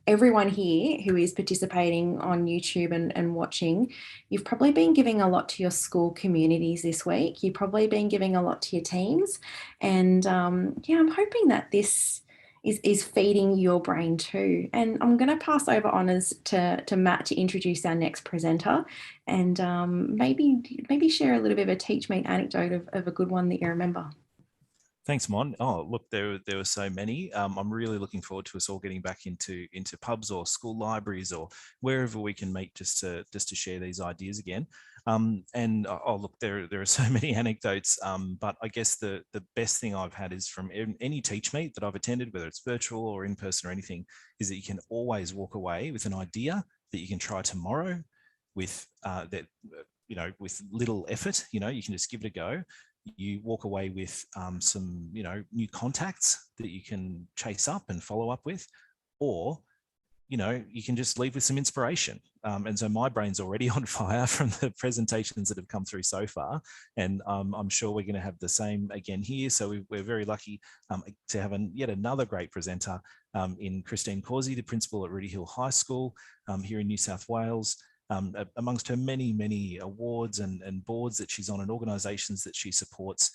everyone here who is participating on YouTube and watching, you've probably been giving a lot to your school communities this week. You've probably been giving a lot to your teams. And yeah, I'm hoping that this is feeding your brain too. And I'm going to pass over honours to Matt to introduce our next presenter, and maybe share a little bit of a TeachMeet anecdote of a good one that you remember. Thanks, Mon. Oh, look, there were so many. I'm really looking forward to us all getting back into pubs or school libraries or wherever we can meet just to share these ideas again. And look, there are so many anecdotes, but I guess the best thing I've had is from any TeachMeet that I've attended, whether it's virtual or in person or anything, is that you can always walk away with an idea that you can try tomorrow with with little effort. You can just give it a go. You walk away with some, new contacts that you can chase up and follow up with, or, you can just leave with some inspiration. And so my brain's already on fire from the presentations that have come through so far. And I'm sure we're going to have the same again here. So we're very lucky to have yet another great presenter in Christine Cawsey, the principal at Rooty Hill High School here in New South Wales. Amongst her many awards and boards that she's on and organisations that she supports,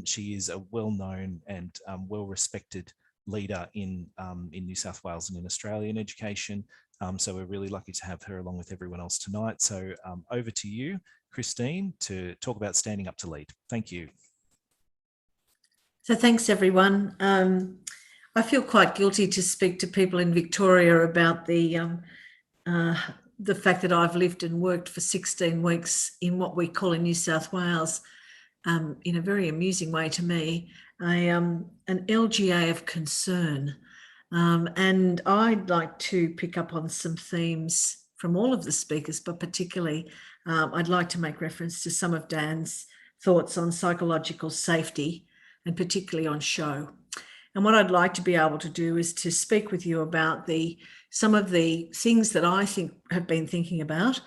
she is a well-known and well-respected leader in New South Wales and in Australian education. So we're really lucky to have her along with everyone else tonight. So over to you, Christine, to talk about standing up to lead. Thank you. So thanks, everyone. I feel quite guilty to speak to people in Victoria about the fact that I've lived and worked for 16 weeks in what we call in New South Wales, in a very amusing way to me, an LGA of concern. And I'd like to pick up on some themes from all of the speakers, but particularly I'd like to make reference to some of Dan's thoughts on psychological safety and particularly on show. And what I'd like to be able to do is to speak with you about some of the things that I have been thinking about,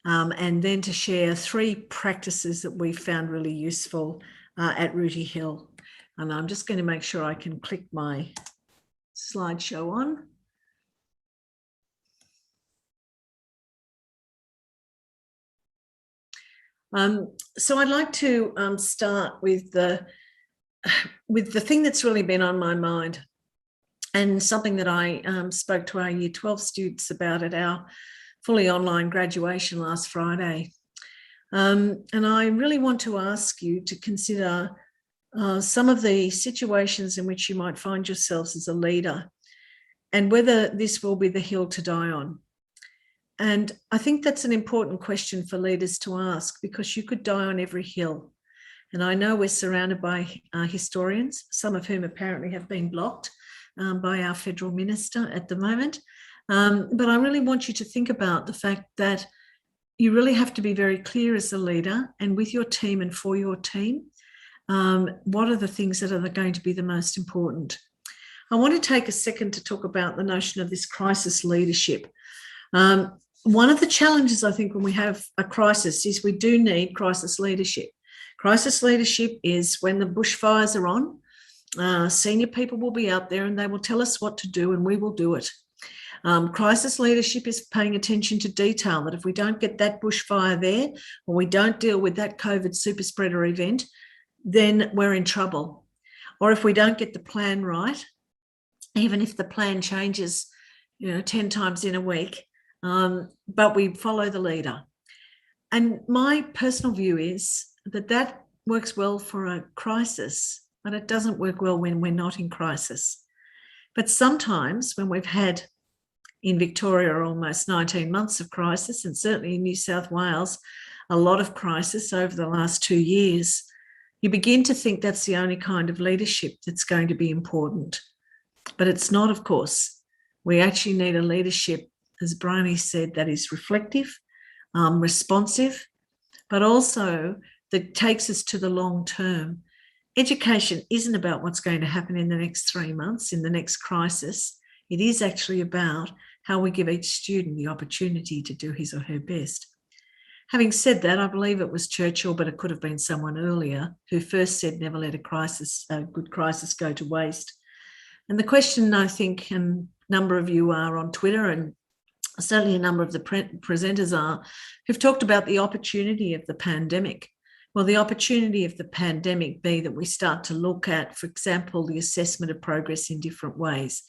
and then to share 3 practices that we found really useful at Rooty Hill. And I'm just going to make sure I can click my slideshow on. So I'd like to start with the thing that's really been on my mind, and something that I spoke to our Year 12 students about at our fully online graduation last Friday. And I really want to ask you to consider some of the situations in which you might find yourselves as a leader, and whether this will be the hill to die on. And I think that's an important question for leaders to ask, because you could die on every hill. And I know we're surrounded by historians, some of whom apparently have been blocked by our federal minister at the moment. But I really want you to think about the fact that you really have to be very clear as a leader, and with your team and for your team, what are the things that are going to be the most important. I want to take a second to talk about the notion of this crisis leadership. One of the challenges, I think, when we have a crisis is we do need crisis leadership. Crisis leadership is when the bushfires are on, senior people will be out there and they will tell us what to do, and we will do it. Crisis leadership is paying attention to detail, that if we don't get that bushfire there, or we don't deal with that COVID super spreader event, then we're in trouble. Or if we don't get the plan right, even if the plan changes, 10 times in a week, but we follow the leader. And my personal view is that works well for a crisis, but it doesn't work well when we're not in crisis. But sometimes when we've had in Victoria almost 19 months of crisis, and certainly in New South Wales, a lot of crisis over the last 2 years, you begin to think that's the only kind of leadership that's going to be important. But it's not, of course. We actually need a leadership, as Briony said, that is reflective, responsive, but also that takes us to the long term. Education isn't about what's going to happen in the next 3 months, in the next crisis. It is actually about how we give each student the opportunity to do his or her best. Having said that, I believe it was Churchill, but it could have been someone earlier, who first said, never let a good crisis go to waste. And the question, I think, and a number of you are on Twitter, and certainly a number of the presenters are, who've talked about the opportunity of the pandemic. Will the opportunity of the pandemic be that we start to look at, for example, the assessment of progress in different ways?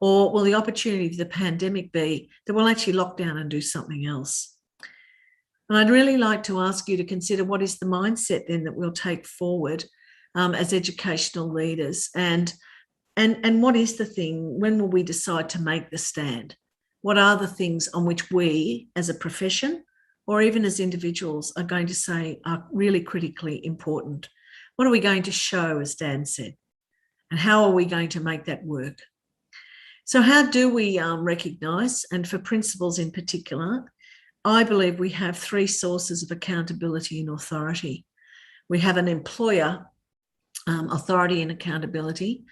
Or will the opportunity of the pandemic be that we'll actually lock down and do something else? And I'd really like to ask you to consider what is the mindset then that we'll take forward as educational leaders, and what is the thing, when will we decide to make the stand? What are the things on which we as a profession or even as individuals are going to say are really critically important? What are we going to show, as Dan said? And how are we going to make that work? So how do we recognise, and for principals in particular, I believe we have three sources of accountability and authority. We have an employer authority and accountability.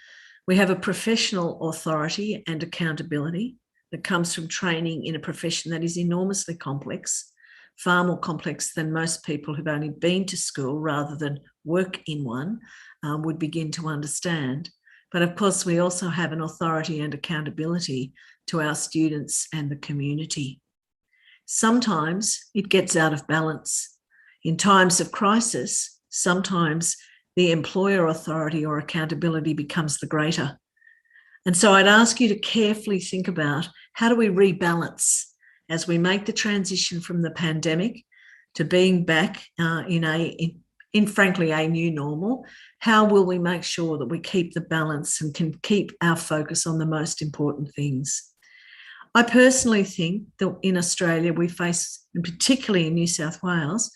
We have a professional authority and accountability that comes from training in a profession that is enormously complex, far more complex than most people who've only been to school rather than work in one would begin to understand. But of course, we also have an authority and accountability to our students and the community. Sometimes it gets out of balance. In times of crisis, sometimes the employer authority or accountability becomes the greater. And so I'd ask you to carefully think about, how do we rebalance as we make the transition from the pandemic to being back in frankly a new normal? How will we make sure that we keep the balance and can keep our focus on the most important things? I personally think that in Australia we face, and particularly in New South Wales,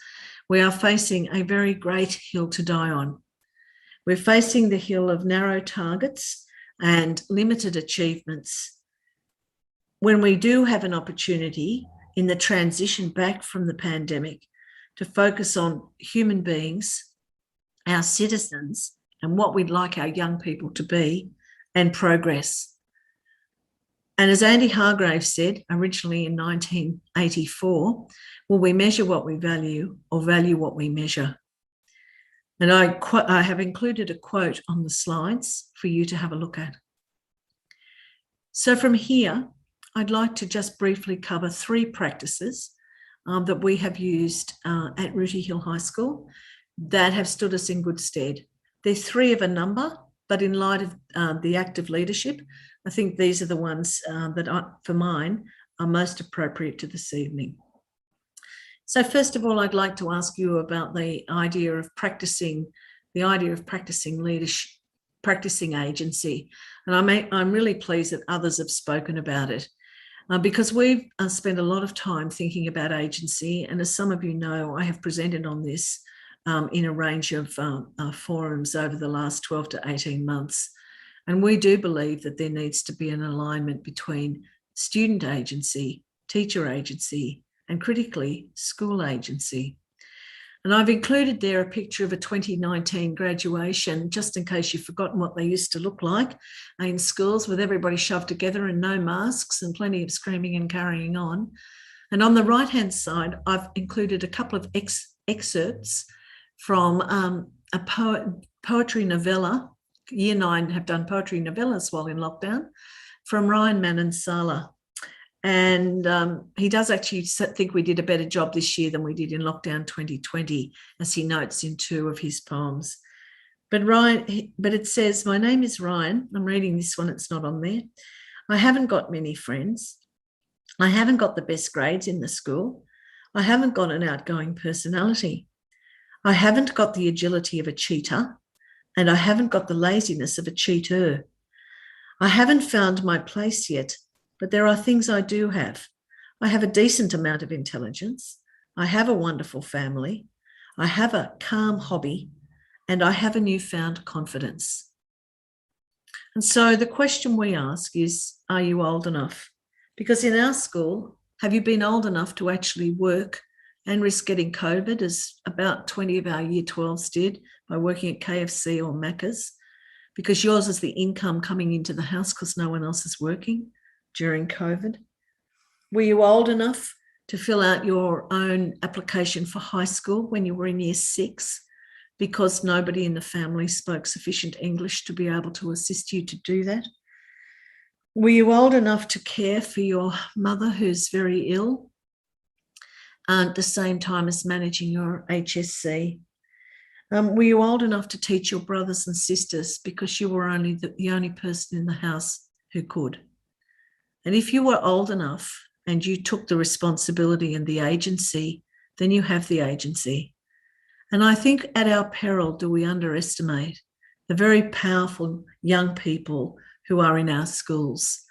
we are facing a very great hill to die on. We're facing the hill of narrow targets and limited achievements. When we do have an opportunity in the transition back from the pandemic to focus on human beings, our citizens, and what we'd like our young people to be, and progress. And as Andy Hargrave said originally in 1984, will we measure what we value or value what we measure? And I have included a quote on the slides for you to have a look at. So from here, I'd like to just briefly cover three practices that we have used at Rooty Hill High School that have stood us in good stead. They're three of a number, but in light of the active leadership, I think these are the ones that, for mine, are most appropriate to this evening. So first of all, I'd like to ask you about the idea of practicing leadership, practicing agency. And I'm really pleased that others have spoken about it because we've spent a lot of time thinking about agency. And as some of you know, I have presented on this in a range of forums over the last 12 to 18 months. And we do believe that there needs to be an alignment between student agency, teacher agency, and critically, school agency. And I've included there a picture of a 2019 graduation, just in case you've forgotten what they used to look like in schools, with everybody shoved together and no masks and plenty of screaming and carrying on. And on the right-hand side, I've included a couple of excerpts from a poetry novella. Year 9 have done poetry novellas while in lockdown, from Ryan Manansala. And he does actually think we did a better job this year than we did in lockdown 2020, as he notes in 2 of his poems. But it says, "My name is Ryan." I'm reading this one, it's not on there. "I haven't got many friends. I haven't got the best grades in the school. I haven't got an outgoing personality. I haven't got the agility of a cheater, and I haven't got the laziness of a cheater. I haven't found my place yet, but there are things I do have. I have a decent amount of intelligence. I have a wonderful family. I have a calm hobby, and I have a newfound confidence." And so the question we ask is, are you old enough? Because in our school, have you been old enough to actually work and risk getting COVID, as about 20 of our Year 12s did by working at KFC or Macca's? because yours is the income coming into the house because no one else is working during COVID? Were you old enough to fill out your own application for high school when you were in year 6 because nobody in the family spoke sufficient English to be able to assist you to do that? Were you old enough to care for your mother who's very ill at the same time as managing your HSC? Were you old enough to teach your brothers and sisters because you were only the only person in the house who could? And if you were old enough and you took the responsibility and the agency, then you have the agency. And I think at our peril do we underestimate the very powerful young people who are in our schools.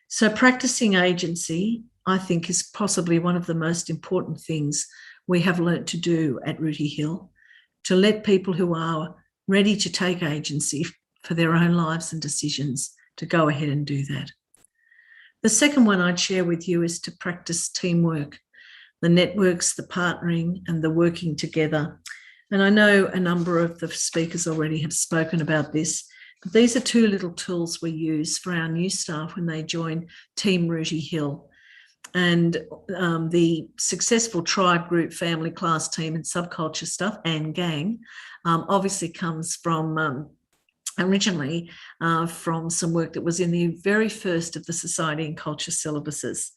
So practicing agency, I think, is possibly one of the most important things we have learnt to do at Rooty Hill, to let people who are ready to take agency for their own lives and decisions to go ahead and do that. The second one I'd share with you is to practice teamwork, the networks, the partnering and the working together. And I know a number of the speakers already have spoken about this, but these are 2 little tools we use for our new staff when they join Team Rooty Hill. And the successful tribe, group, family, class, team and subculture stuff and gang obviously comes from originally from some work that was in the very first of the society and culture syllabuses.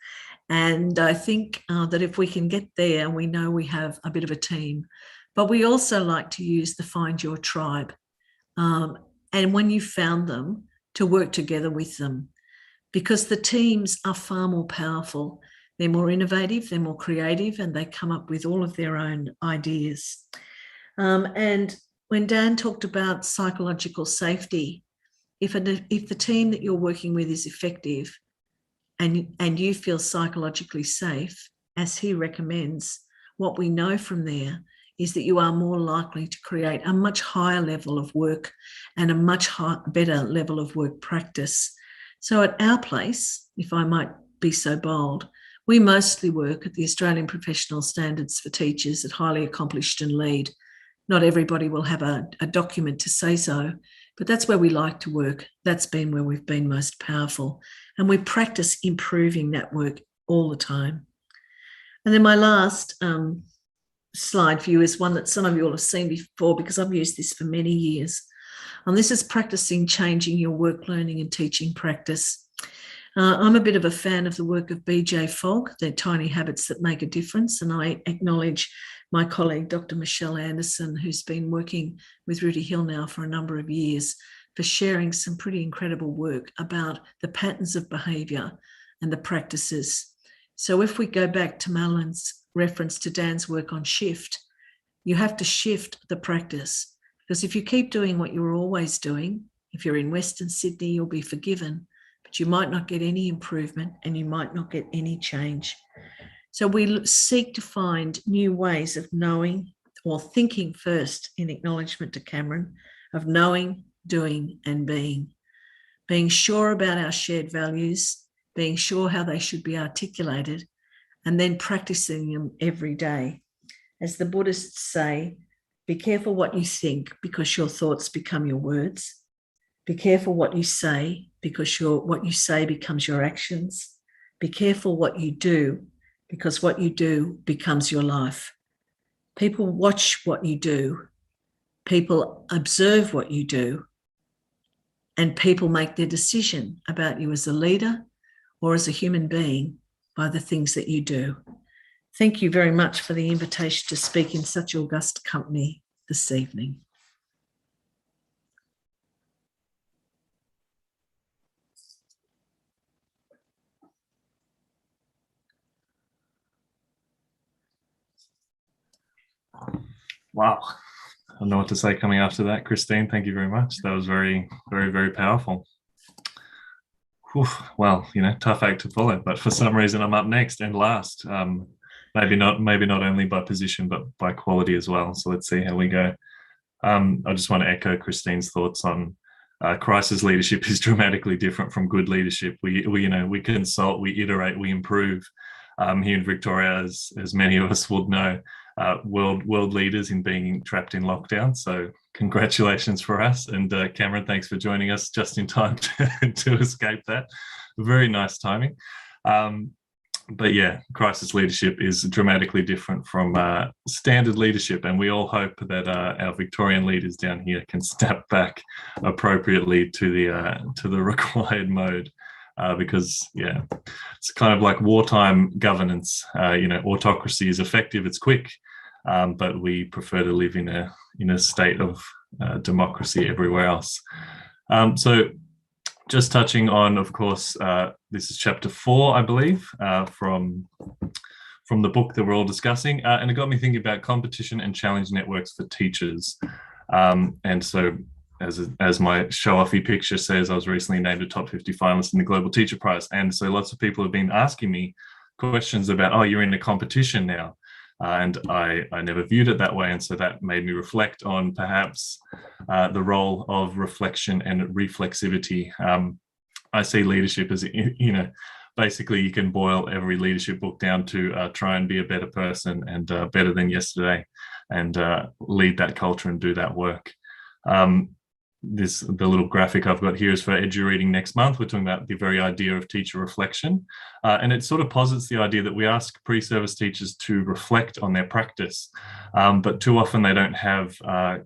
And I think that if we can get there, we know we have a bit of a team. But we also like to use the Find Your Tribe. And when you've found them, to work together with them, because the teams are far more powerful. They're more innovative, they're more creative, and they come up with all of their own ideas. And when Dan talked about psychological safety, if the team that you're working with is effective and you feel psychologically safe, as he recommends, what we know from there is that you are more likely to create a much higher level of work and a much better level of work practice. So at our place, if I might be so bold, we mostly work at the Australian Professional Standards for Teachers at Highly Accomplished and Lead. Not everybody will have a document to say so, but that's where we like to work. That's been where we've been most powerful. And we practice improving that work all the time. And then my last slide for you is one that some of you will have seen before because I've used this for many years. And this is practicing changing your work, learning and teaching practice. I'm a bit of a fan of the work of BJ Fogg, They're Tiny Habits That Make a Difference. And I acknowledge my colleague, Dr. Michelle Anderson, who's been working with Rooty Hill now for a number of years, for sharing some pretty incredible work about the patterns of behaviour and the practices. So if we go back to Malyn's reference to Dan's work on shift, you have to shift the practice. Because if you keep doing what you're always doing, if you're in Western Sydney, you'll be forgiven, but you might not get any improvement and you might not get any change. So we seek to find new ways of knowing or thinking first, in acknowledgement to Cameron, of knowing, doing and being sure about our shared values, being sure how they should be articulated, and then practicing them every day. As the Buddhists say, be careful what you think because your thoughts become your words. Be careful what you say because what you say becomes your actions. Be careful what you do because what you do becomes your life. People watch what you do. People observe what you do. And people make their decision about you as a leader or as a human being by the things that you do. Thank you very much for the invitation to speak in such august company this evening. Wow. I don't know what to say coming after that, Christine. Thank you very much. That was very, very, very powerful. Whew. Well, tough act to follow, but for some reason I'm up next and last. Maybe not only by position, but by quality as well. So let's see how we go. I just want to echo Christine's thoughts on crisis leadership is dramatically different from good leadership. We consult, we iterate, we improve. Here in Victoria, as many of us would know, world leaders in being trapped in lockdown. So congratulations for us. And Cameron, thanks for joining us just in time to escape that. Very nice timing. But yeah, crisis leadership is dramatically different from standard leadership, and we all hope that our Victorian leaders down here can step back appropriately to the required mode, because yeah, it's kind of like wartime governance. Autocracy is effective, it's quick, but we prefer to live in a state of democracy everywhere else. So just touching on, of course, this is chapter 4, I believe, from the book that we're all discussing. And it got me thinking about competition and challenge networks for teachers. And so as my show-offy picture says, I was recently named a top 50 finalist in the Global Teacher Prize. And so lots of people have been asking me questions about, oh, you're in a competition now. And I never viewed it that way. And so that made me reflect on perhaps the role of reflection and reflexivity. I see leadership as, basically you can boil every leadership book down to try and be a better person and better than yesterday, and lead that culture and do that work. The little graphic I've got here is for Edu Reading next month. We're talking about the very idea of teacher reflection. And it sort of posits the idea that we ask pre-service teachers to reflect on their practice, but too often they don't have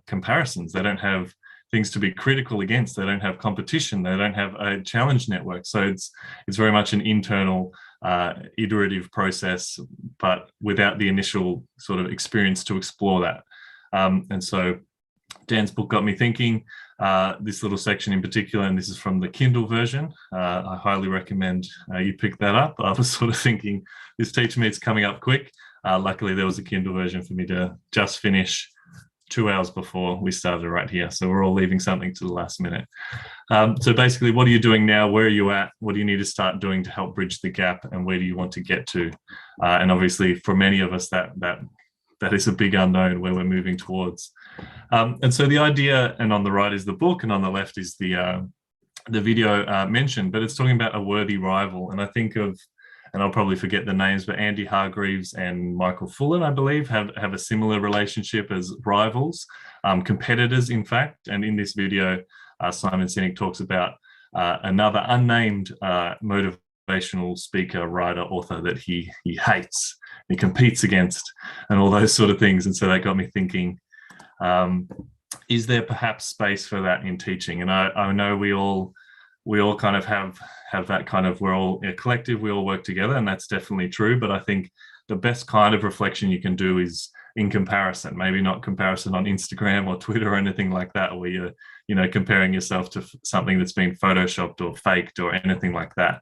comparisons. They don't have things to be critical against. They don't have competition. They don't have a challenge network. So it's very much an internal iterative process, but without the initial sort of experience to explore that. And so Dan's book got me thinking. This little section in particular, and this is from the Kindle version. I highly recommend you pick that up. I was sort of thinking this TeachMeet's coming up quick. Luckily, there was a Kindle version for me to just finish 2 hours before we started right here. So we're all leaving something to the last minute. So basically, what are you doing now? Where are you at? What do you need to start doing to help bridge the gap? And where do you want to get to? And obviously, for many of us, that is a big unknown where we're moving towards. And so the idea, and on the right is the book, and on the left is the video mentioned, but it's talking about a worthy rival. And I think of, and I'll probably forget the names, but Andy Hargreaves and Michael Fullen, I believe, have a similar relationship as rivals, competitors, in fact. And in this video, Simon Sinek talks about another unnamed motivational speaker, writer, author that he hates, he competes against, and all those sort of things. And so that got me thinking, is there perhaps space for that in teaching? And I know we all kind of have that kind of, we're all a collective, we all work together, and that's definitely true. But I think the best kind of reflection you can do is in comparison, maybe not comparison on Instagram or Twitter or anything like that, where you're comparing yourself to something that's been photoshopped or faked or anything like that.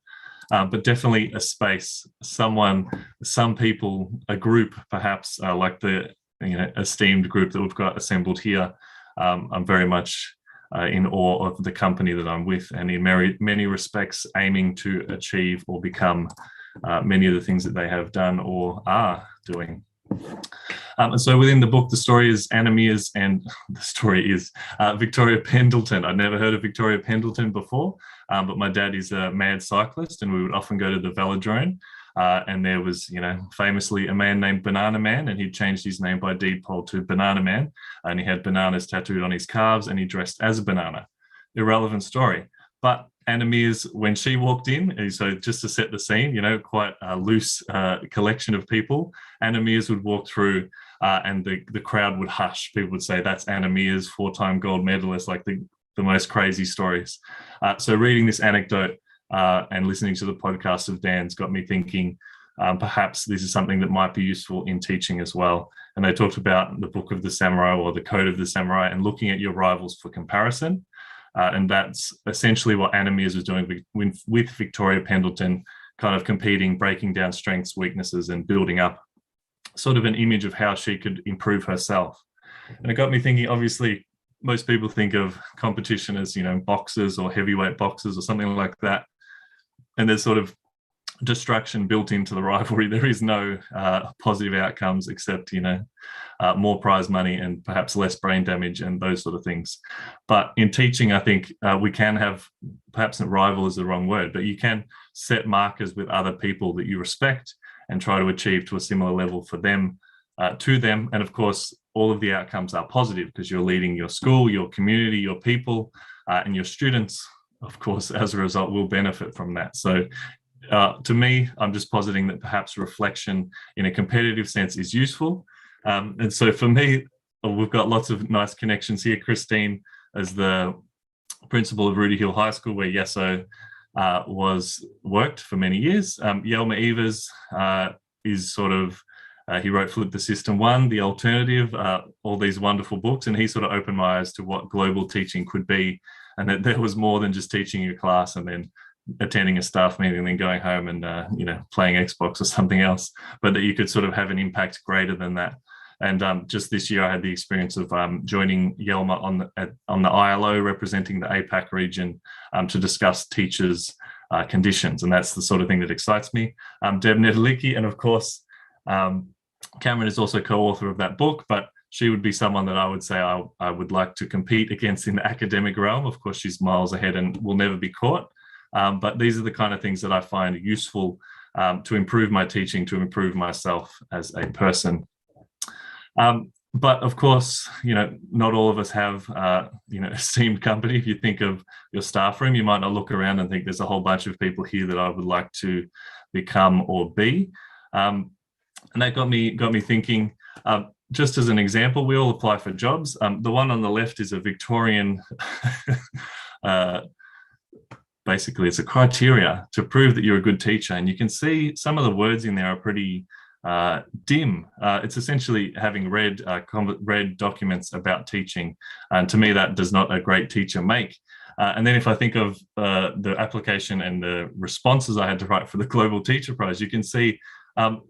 But definitely a space, some people, a group perhaps, like the esteemed group that we've got assembled here. I'm very much in awe of the company that I'm with, and in many respects aiming to achieve or become many of the things that they have done or are doing. And so within the book, the story is Anna Meares, and the story is Victoria Pendleton. I'd never heard of Victoria Pendleton before, but my dad is a mad cyclist, and we would often go to the velodrome. And there was, famously a man named Banana Man, and he'd changed his name by deed poll to Banana Man, and he had bananas tattooed on his calves, and he dressed as a banana. Irrelevant story. But Anna Meares, when she walked in, so just to set the scene, quite a loose collection of people, Anna Meares would walk through and the crowd would hush. People would say, that's Anna Meares, 4-time gold medalist, like the most crazy stories. So reading this anecdote and listening to the podcast of Dan's got me thinking, perhaps this is something that might be useful in teaching as well. And they talked about the Book of the Samurai or the Code of the Samurai and looking at your rivals for comparison. And that's essentially what Anna Meares was doing with Victoria Pendleton, kind of competing, breaking down strengths, weaknesses, and building up sort of an image of how she could improve herself. And it got me thinking, obviously, most people think of competition as, boxers or heavyweight boxers or something like that. And there's sort of destruction built into the rivalry. There is no positive outcomes except, more prize money and perhaps less brain damage and those sort of things. But in teaching, I think we can have, perhaps rival is the wrong word, but you can set markers with other people that you respect and try to achieve to a similar level for them to them. And of course, all of the outcomes are positive because you're leading your school, your community, your people, and your students, of course, as a result, will benefit from that. So to me, I'm just positing that perhaps reflection in a competitive sense is useful. And so for me, we've got lots of nice connections here. Christine, as the principal of Rudy Hill High School, where Yeso worked for many years. Yelma Evers is sort of, he wrote Flip the System 1, The Alternative, all these wonderful books, and he sort of opened my eyes to what global teaching could be, and that there was more than just teaching your class and then attending a staff meeting and then going home and playing Xbox or something else, but that you could sort of have an impact greater than that. And just this year, I had the experience of joining Yelma on the ILO, representing the APAC region, to discuss teachers' conditions, and that's the sort of thing that excites me. Deb Nedelicki, and of course, Cameron is also co-author of that book, but she would be someone that I would say I would like to compete against in the academic realm. Of course, she's miles ahead and will never be caught. But these are the kind of things that I find useful to improve my teaching, to improve myself as a person. But of course, not all of us have, esteemed company. If you think of your staff room, you might not look around and think there's a whole bunch of people here that I would like to become or be. And that got me thinking, just as an example, we all apply for jobs. The one on the left is a Victorian, basically it's a criteria to prove that you're a good teacher. And you can see some of the words in there are pretty dim. It's essentially having read documents about teaching. And to me, that does not a great teacher make. And then if I think of the application and the responses I had to write for the Global Teacher Prize, you can see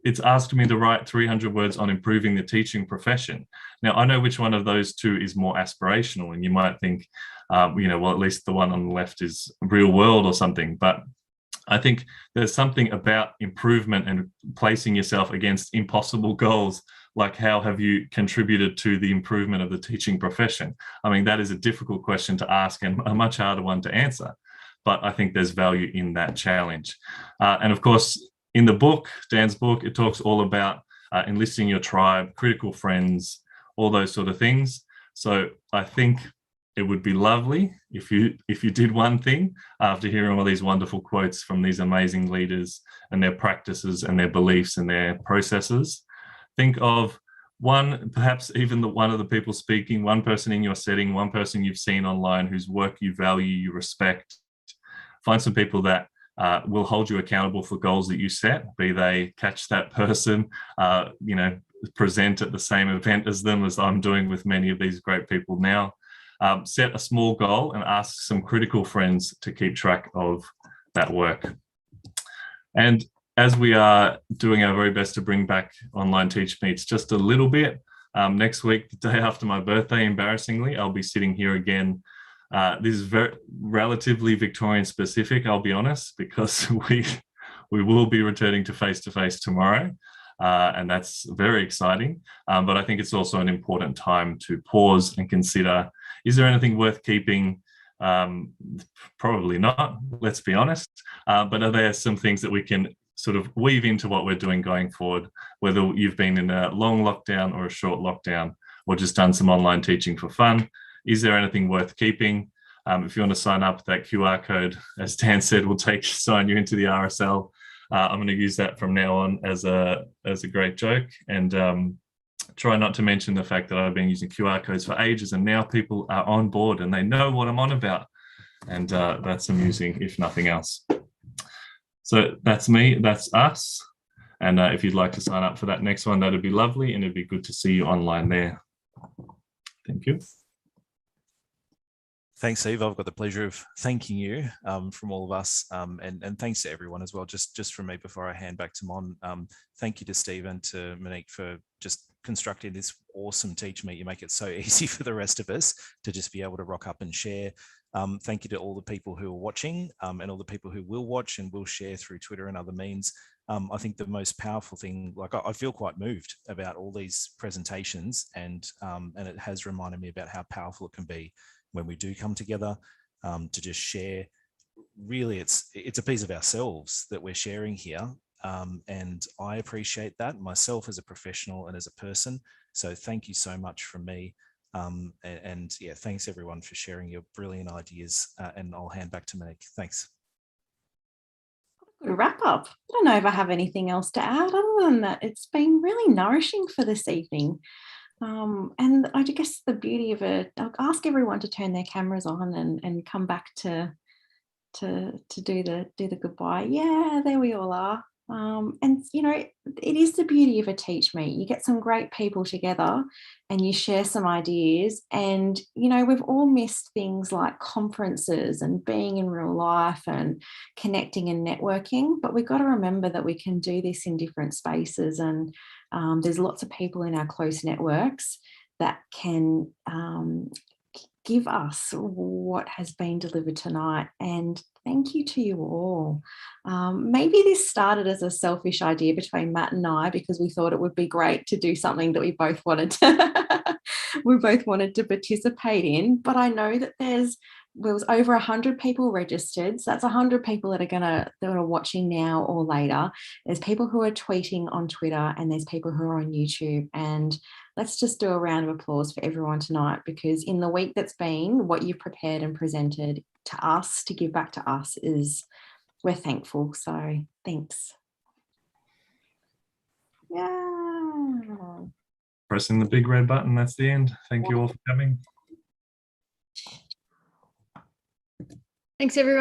it's asked me to write 300 words on improving the teaching profession. Now, I know which one of those two is more aspirational, and you might think, well, at least the one on the left is real world or something. But I think there's something about improvement and placing yourself against impossible goals, like how have you contributed to the improvement of the teaching profession? I mean, that is a difficult question to ask and a much harder one to answer. But I think there's value in that challenge. And of course, in the book, Dan's book, it talks all about enlisting your tribe, critical friends, all those sort of things. So I think it would be lovely if you did one thing after hearing all these wonderful quotes from these amazing leaders and their practices and their beliefs and their processes. Think of one, perhaps even one of the people speaking, one person in your setting, one person you've seen online whose work you value, you respect. Find some people that will hold you accountable for goals that you set, be they catch that person, present at the same event as them, as I'm doing with many of these great people now. Set a small goal and ask some critical friends to keep track of that work. And as we are doing our very best to bring back online TeachMeets just a little bit, next week, the day after my birthday, embarrassingly, I'll be sitting here again. This is very relatively Victorian specific, I'll be honest, because we will be returning to face-to-face tomorrow. And that's very exciting. But I think it's also an important time to pause and consider, is there anything worth keeping? Probably not, let's be honest. But are there some things that we can sort of weave into what we're doing going forward, whether you've been in a long lockdown or a short lockdown, or just done some online teaching for fun? Is there anything worth keeping? If you want to sign up, that QR code, as Dan said, will sign you into the RSL. I'm going to use that from now on as a great joke, and try not to mention the fact that I've been using QR codes for ages, and now people are on board and they know what I'm on about, and that's amusing, if nothing else. So that's me, that's us, and if you'd like to sign up for that next one, that'd be lovely, and it'd be good to see you online there. Thank you. Thanks, Steve. I've got the pleasure of thanking you from all of us, and thanks to everyone as well. Just from me before I hand back to Mon, thank you to Steve and to Monique for just constructing this awesome TeachMeet. You make it so easy for the rest of us to just be able to rock up and share. Thank you to all the people who are watching and all the people who will watch and will share through Twitter and other means. I think the most powerful thing, like I feel quite moved about all these presentations, and it has reminded me about how powerful it can be when we do come together to just share. Really, it's a piece of ourselves that we're sharing here, and I appreciate that myself as a professional and as a person. So thank you so much from me. And yeah, thanks everyone for sharing your brilliant ideas. And I'll hand back to Monique. Thanks. Good wrap up. I don't know if I have anything else to add other than that. It's been really nourishing for this evening. And I guess the beauty of it, I'll ask everyone to turn their cameras on and come back to do the goodbye. Yeah, there we all are. And you know, it is the beauty of a TeachMeet. You get some great people together and you share some ideas. And you know, we've all missed things like conferences and being in real life and connecting and networking, but we've got to remember that we can do this in different spaces. And there's lots of people in our close networks that can give us what has been delivered tonight. And thank you to you all. Maybe this started as a selfish idea between Matt and I, because we thought it would be great to do something that we both wanted to participate in. But I know that there was over 100 people registered. So that's 100 people that are watching now or later. There's people who are tweeting on Twitter, and there's people who are on YouTube. And let's just do a round of applause for everyone tonight, because in the week that's been, what you've prepared and presented to us, to give back to us, we're thankful. So thanks. Yeah. Pressing the big red button, that's the end. Thank you all for coming. Thanks, everyone.